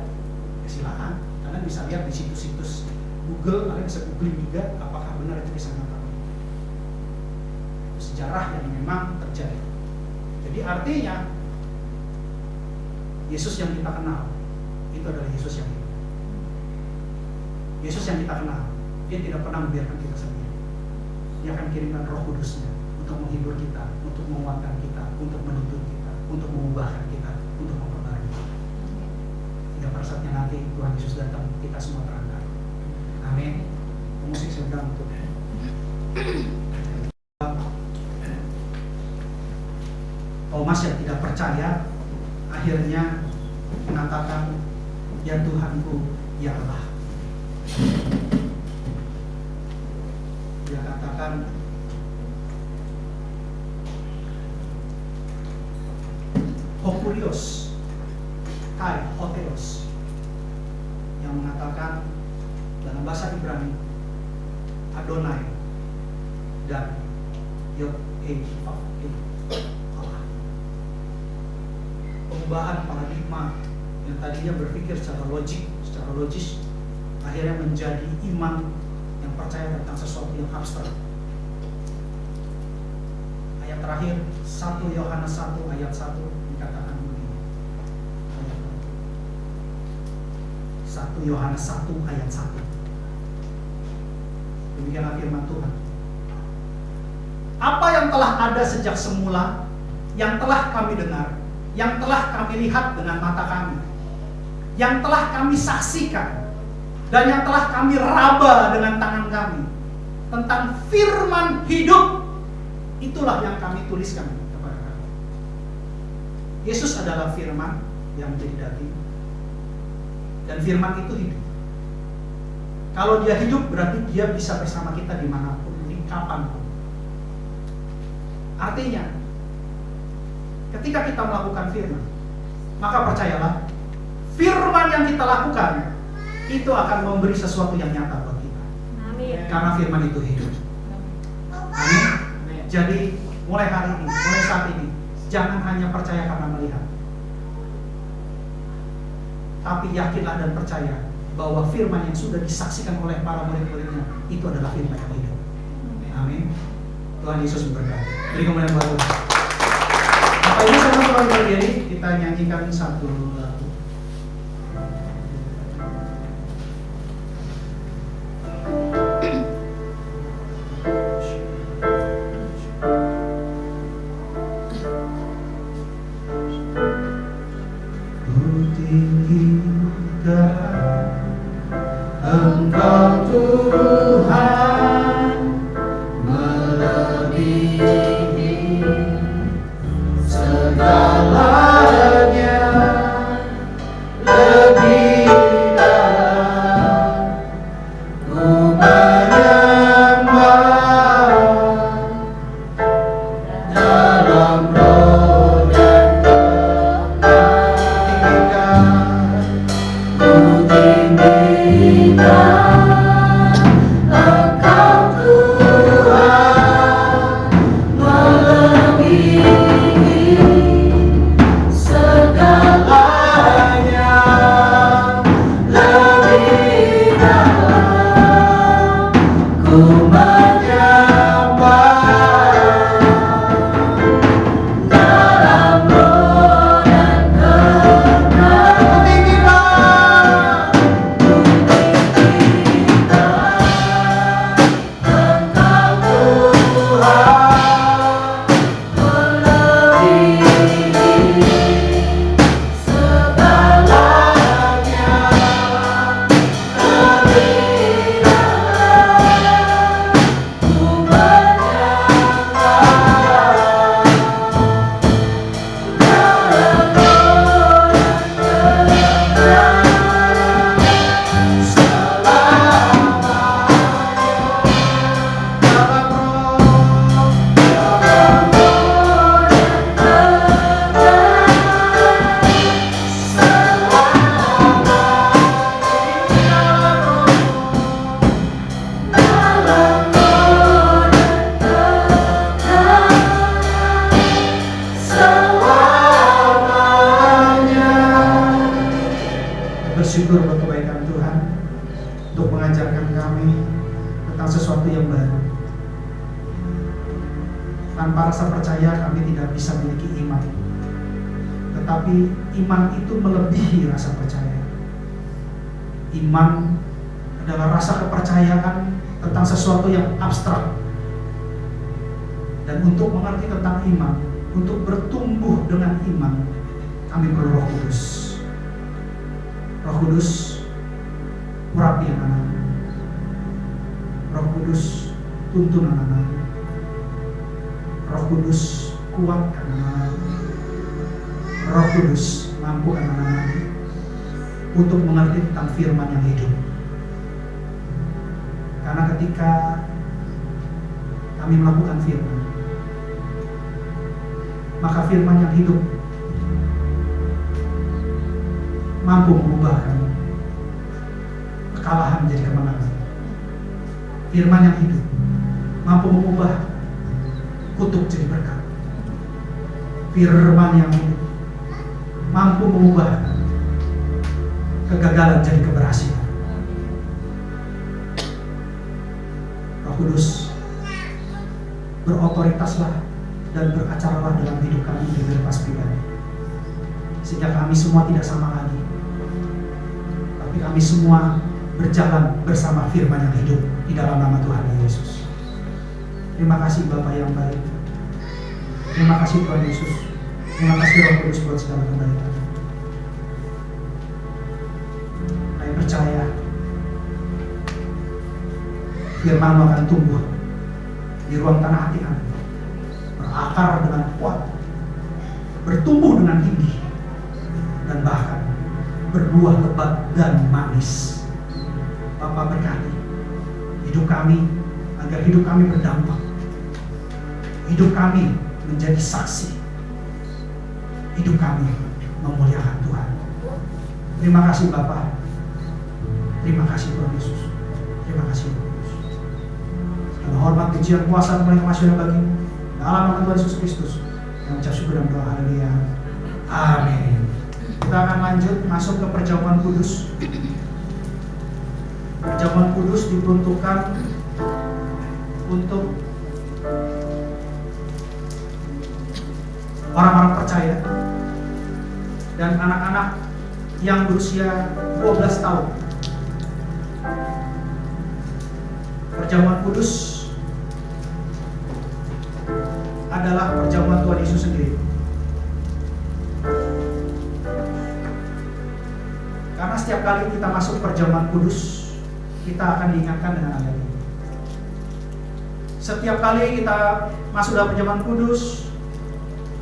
Ya silakan, kalian bisa lihat di situs-situs Google, kalian bisa googling juga apakah benar itu kisah nyata. Sejarah yang memang terjadi. Jadi artinya Yesus yang kita kenal itu adalah Yesus yang hidup. Yesus yang kita kenal, dia tidak pernah membiarkan kita sendiri. Dia akan kirimkan Roh Kudusnya untuk menghibur kita, untuk menguatkan kita, untuk menuntun kita, untuk mengubahkan kita, untuk memperbaiki. Hingga pada saatnya nanti Tuhan Yesus datang, kita semua terangkat. Amin. Musik sedang untuk Thomas yang tidak percaya akhirnya mengatakan, ya Tuhanku, ya Allah. Dia katakan, Hokurios, Kai, Hoteos, yang mengatakan dalam bahasa Ibrani Adonai dan Yod Allah. Perubahan paradigma yang tadinya berpikir secara logis, akhirnya menjadi iman yang percaya tentang sesuatu yang abstrak. Ayat terakhir 1 Yohanes 1 ayat 1 dikatakan begini. 1 Yohanes 1 ayat 1. Demikianlah firman Tuhan. Apa yang telah ada sejak semula, yang telah kami dengar, yang telah kami lihat dengan mata kami, yang telah kami saksikan, dan yang telah kami raba dengan tangan kami, tentang firman hidup, itulah yang kami tuliskan kepada kamu. Yesus adalah firman yang menjadi daging, dan firman itu hidup. Kalau dia hidup, berarti dia bisa bersama kita dimanapun, di kapanpun. Artinya, ketika kita melakukan firman, maka percayalah, firman yang kita lakukan itu akan memberi sesuatu yang nyata buat kita. Amin. Karena firman itu hidup. Amin. Jadi mulai hari ini, mulai saat ini, jangan hanya percaya karena melihat, Tapi yakinlah dan percaya bahwa firman yang sudah disaksikan oleh para murid-muridnya itu adalah firman yang hidup. Amin. Tuhan Yesus memberkati. Beri kemuliaan buat Tuhan. Bapak Ibu sama-sama berdiri, kita nyanyikan satu lagu. Engkau Tuhan melebihi segalanya, lebih dalam ku menyembah dalam roh dan kebenaran. Ku tinggikan Engkau Tuhan melebihi segalanya, lebih dalam ku menyembah dalam roh dan kebenaran. Bersyukur buat kebaikan Tuhan untuk mengajarkan kami tentang sesuatu yang baru. Tanpa rasa percaya kami tidak bisa memiliki iman. Tetapi iman itu melebihi rasa percaya. Iman adalah rasa kepercayaan tentang sesuatu yang abstrak. Dan untuk mengerti tentang iman, untuk bertumbuh dengan iman, kami perlu Roh Kudus. Roh Kudus urapi anak-anak. Roh Kudus tuntun anak-anak. Roh Kudus kuatkan anak-anak. Roh Kudus mampukan anak-anak untuk mengerti tentang firman yang hidup. Karena ketika kami melakukan firman, maka firman yang hidup mampu mengubahkan kekalahan menjadi kemenangan. Firman yang hidup mampu mengubah kutuk jadi berkat. Firman yang hidup mampu mengubah kegagalan jadi keberhasilan. Roh Kudus, berotoritaslah dan beracaralah dalam hidup kami di lepas pribadi, sehingga kami semua tidak sama lagi, tapi kami semua berjalan bersama firman yang hidup di dalam nama Tuhan Yesus. Terima kasih Bapa yang baik. Terima kasih Tuhan Yesus. Terima kasih Roh Kudus buat segala kebaikan. Kami percaya firman akan tumbuh di ruang tanah hati kami, berakar dengan kuat, bertumbuh dengan tinggi, dan bahkan berbuah lebat dan manis. Bapa berkati hidup kami, agar hidup kami berdampak, hidup kami menjadi saksi, hidup kami memuliakan Tuhan. Terima kasih Bapa, terima kasih Tuhan Yesus, terima kasih Tuhan Yesus. Segala hormat, pujian, kuasa, kemuliaan, kemasyuran bagimu dalam nama Tuhan Yesus Kristus yang ucap syukur dan doa. Haleluya. Amin. Kita akan lanjut masuk ke perjamuan kudus. Perjamuan kudus diperuntukkan untuk orang-orang percaya dan anak-anak yang berusia 12 tahun. Perjamuan kudus adalah perjamuan Tuhan Yesus sendiri. Karena setiap kali kita masuk perjamuan kudus, kita akan diingatkan dengan ayat ini. Setiap kali kita masuk dalam perjamuan kudus,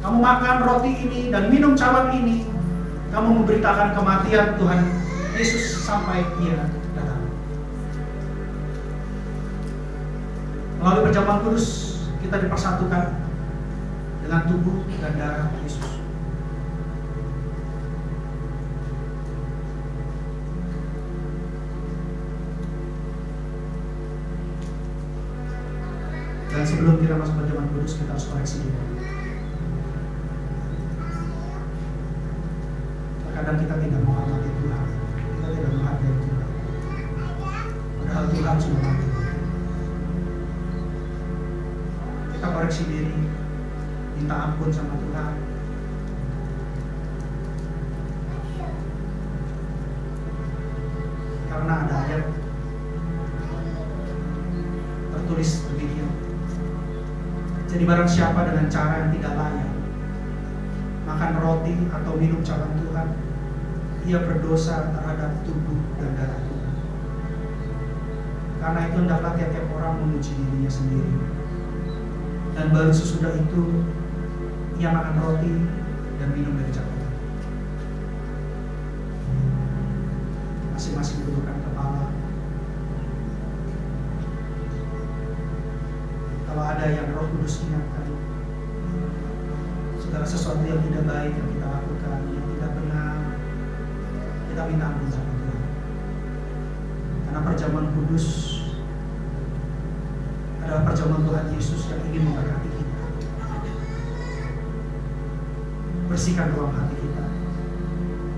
kamu makan roti ini dan minum cawan ini, kamu memberitakan kematian Tuhan Yesus sampai Ia datang. Melalui perjamuan kudus, kita dipersatukan dengan tubuh dan darah Yesus. Dan sebelum kita masuk perjamuan kudus, kita harus koreksi diri. Terkadang kita tidak menghormati Tuhan, kita tidak menghargai Tuhan, padahal Tuhan sudah mati. Kita koreksi diri, minta ampun sama Tuhan. Karena ada ayat tertulis demikian. Jadi barang siapa dengan cara yang tidak layak makan roti atau minum cawan Tuhan, ia berdosa terhadap tubuh dan darah Tuhan. Karena itu hendaklah tiap-tiap orang menguji dirinya sendiri. Dan baru sesudah itu ia makan roti dan minum dari cawan. Masing-masing dudukkan kepala. Kalau ada yang Roh Kudus ingatkan, segala sesuatu yang tidak baik yang kita lakukan, yang tidak benar, kita minta ampun sama Tuhan. Karena perjamuan kudus adalah perjamuan Tuhan Yesus yang ingin memberkati kita, bersihkan ruang hati kita.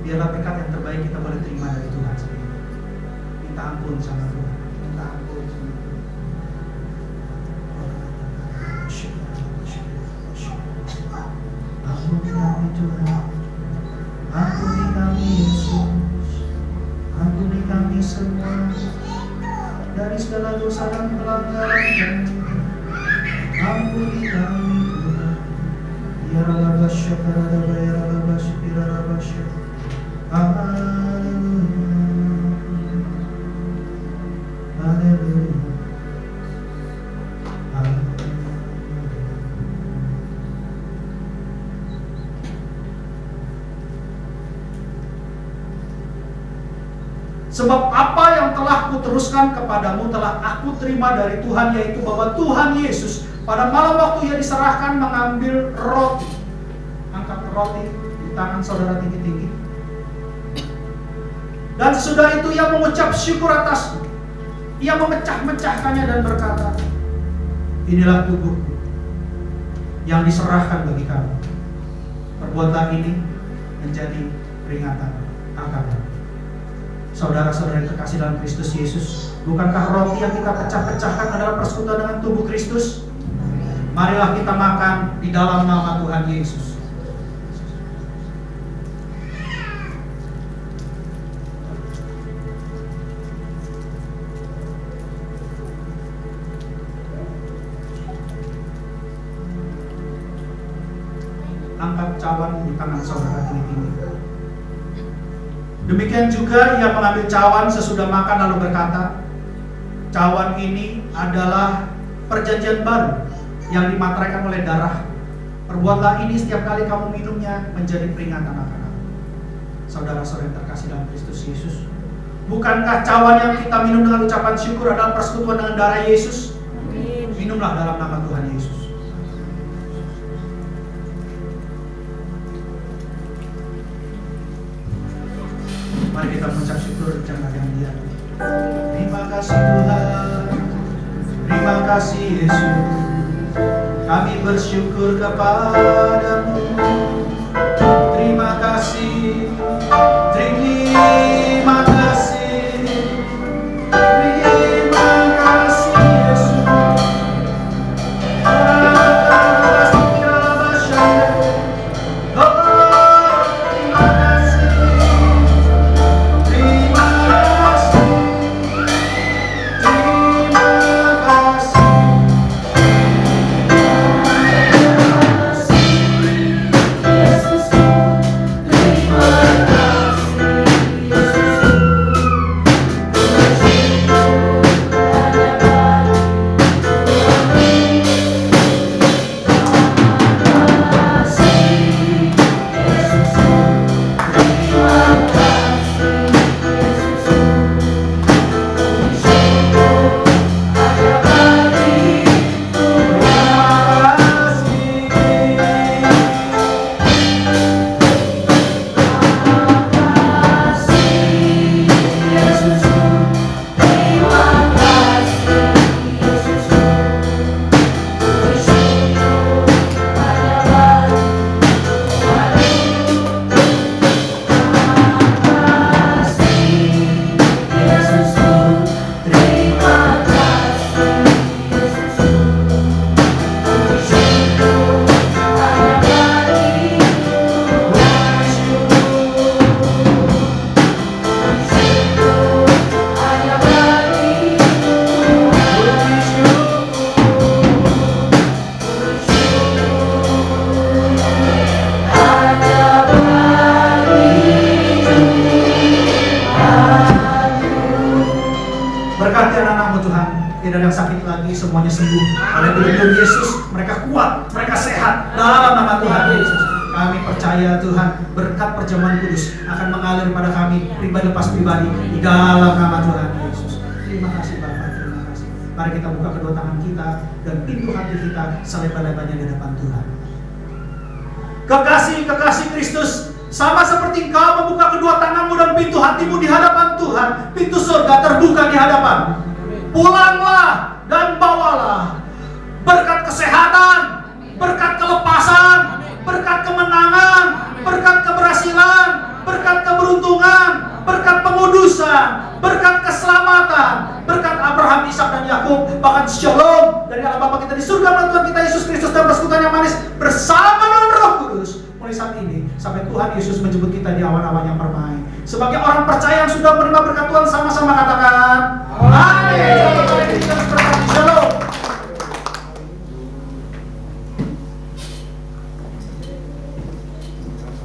Biarlah berkat yang terbaik kita boleh terima dari Tuhan sendiri. Minta ampun sama Tuhan, minta ampun sama Tuhan. Ampuni kami Tuhan, ampuni kami Yesus, ampuni kami semua dari segala dosa dan pelanggaran kami. Ampuni kami Tuhan. Ya Rabba Syakara ya Rabba Syakira Rabba Syakira. Haleluya. Sebab apa yang telah kuteruskan kepadamu telah aku terima dari Tuhan, yaitu bahwa Tuhan Yesus pada malam waktu ia diserahkan mengambil roti. Angkat roti di tangan saudara tinggi-tinggi. Dan sesudah itu ia mengucap syukur atasnya. Ia memecah-mecahkannya dan berkata, inilah tubuhku yang diserahkan bagi kamu. Perbuatan ini menjadi peringatan akan kamu. Saudara-saudara yang terkasih dalam Kristus Yesus, bukankah roti yang kita pecah-pecahkan adalah persekutuan dengan tubuh Kristus? Marilah kita makan di dalam nama Tuhan Yesus. Angkat cawan di tangan saudara tinggi-tinggi. Demikian juga ia mengambil cawan sesudah makan lalu berkata, cawan ini adalah perjanjian baru yang dimateraikan oleh darah. Perbuatlah ini setiap kali kamu minumnya menjadi peringatan akan aku. Saudara-saudara yang terkasih dalam Kristus Yesus, bukankah cawan yang kita minum dengan ucapan syukur adalah persekutuan dengan darah Yesus? Amin. Minumlah dalam nama Tuhan Yesus. Mari kita mengucap syukur jangan yang dia. Terima kasih Tuhan, terima kasih Yesus. Kami bersyukur kepadamu. Terima kasih semuanya sembuh. Oleh Tuhan Yesus, mereka kuat, mereka sehat dalam nama Tuhan Yesus. Kami percaya Tuhan, berkat perjamuan kudus akan mengalir pada kami pribadi lepas pribadi di dalam nama Tuhan Yesus. Terima kasih Bapak, terima kasih. Mari kita buka kedua tangan kita dan pintu hati kita selebar-lebarnya di hadapan Tuhan. Kekasih Kristus, sama seperti Engkau membuka kedua tanganmu dan pintu hatimu di hadapan Tuhan, pintu surga terbuka di hadapan. Pulanglah dan bawalah berkat kesehatan, berkat kelepasan, berkat kemenangan, berkat keberhasilan, berkat keberuntungan, berkat pengudusan, berkat keselamatan, berkat Abraham, Ishak dan Yakub, bahkan shalom dari Allah Bapa kita di surga melalui Tuhan kita Yesus Kristus dan persekutuan yang manis bersama dengan Roh Kudus mulai saat ini sampai Tuhan Yesus menjemput kita di awan-awan yang permai. Sebagai orang percaya yang sudah menerima berkat Tuhan, sama-sama katakan amin.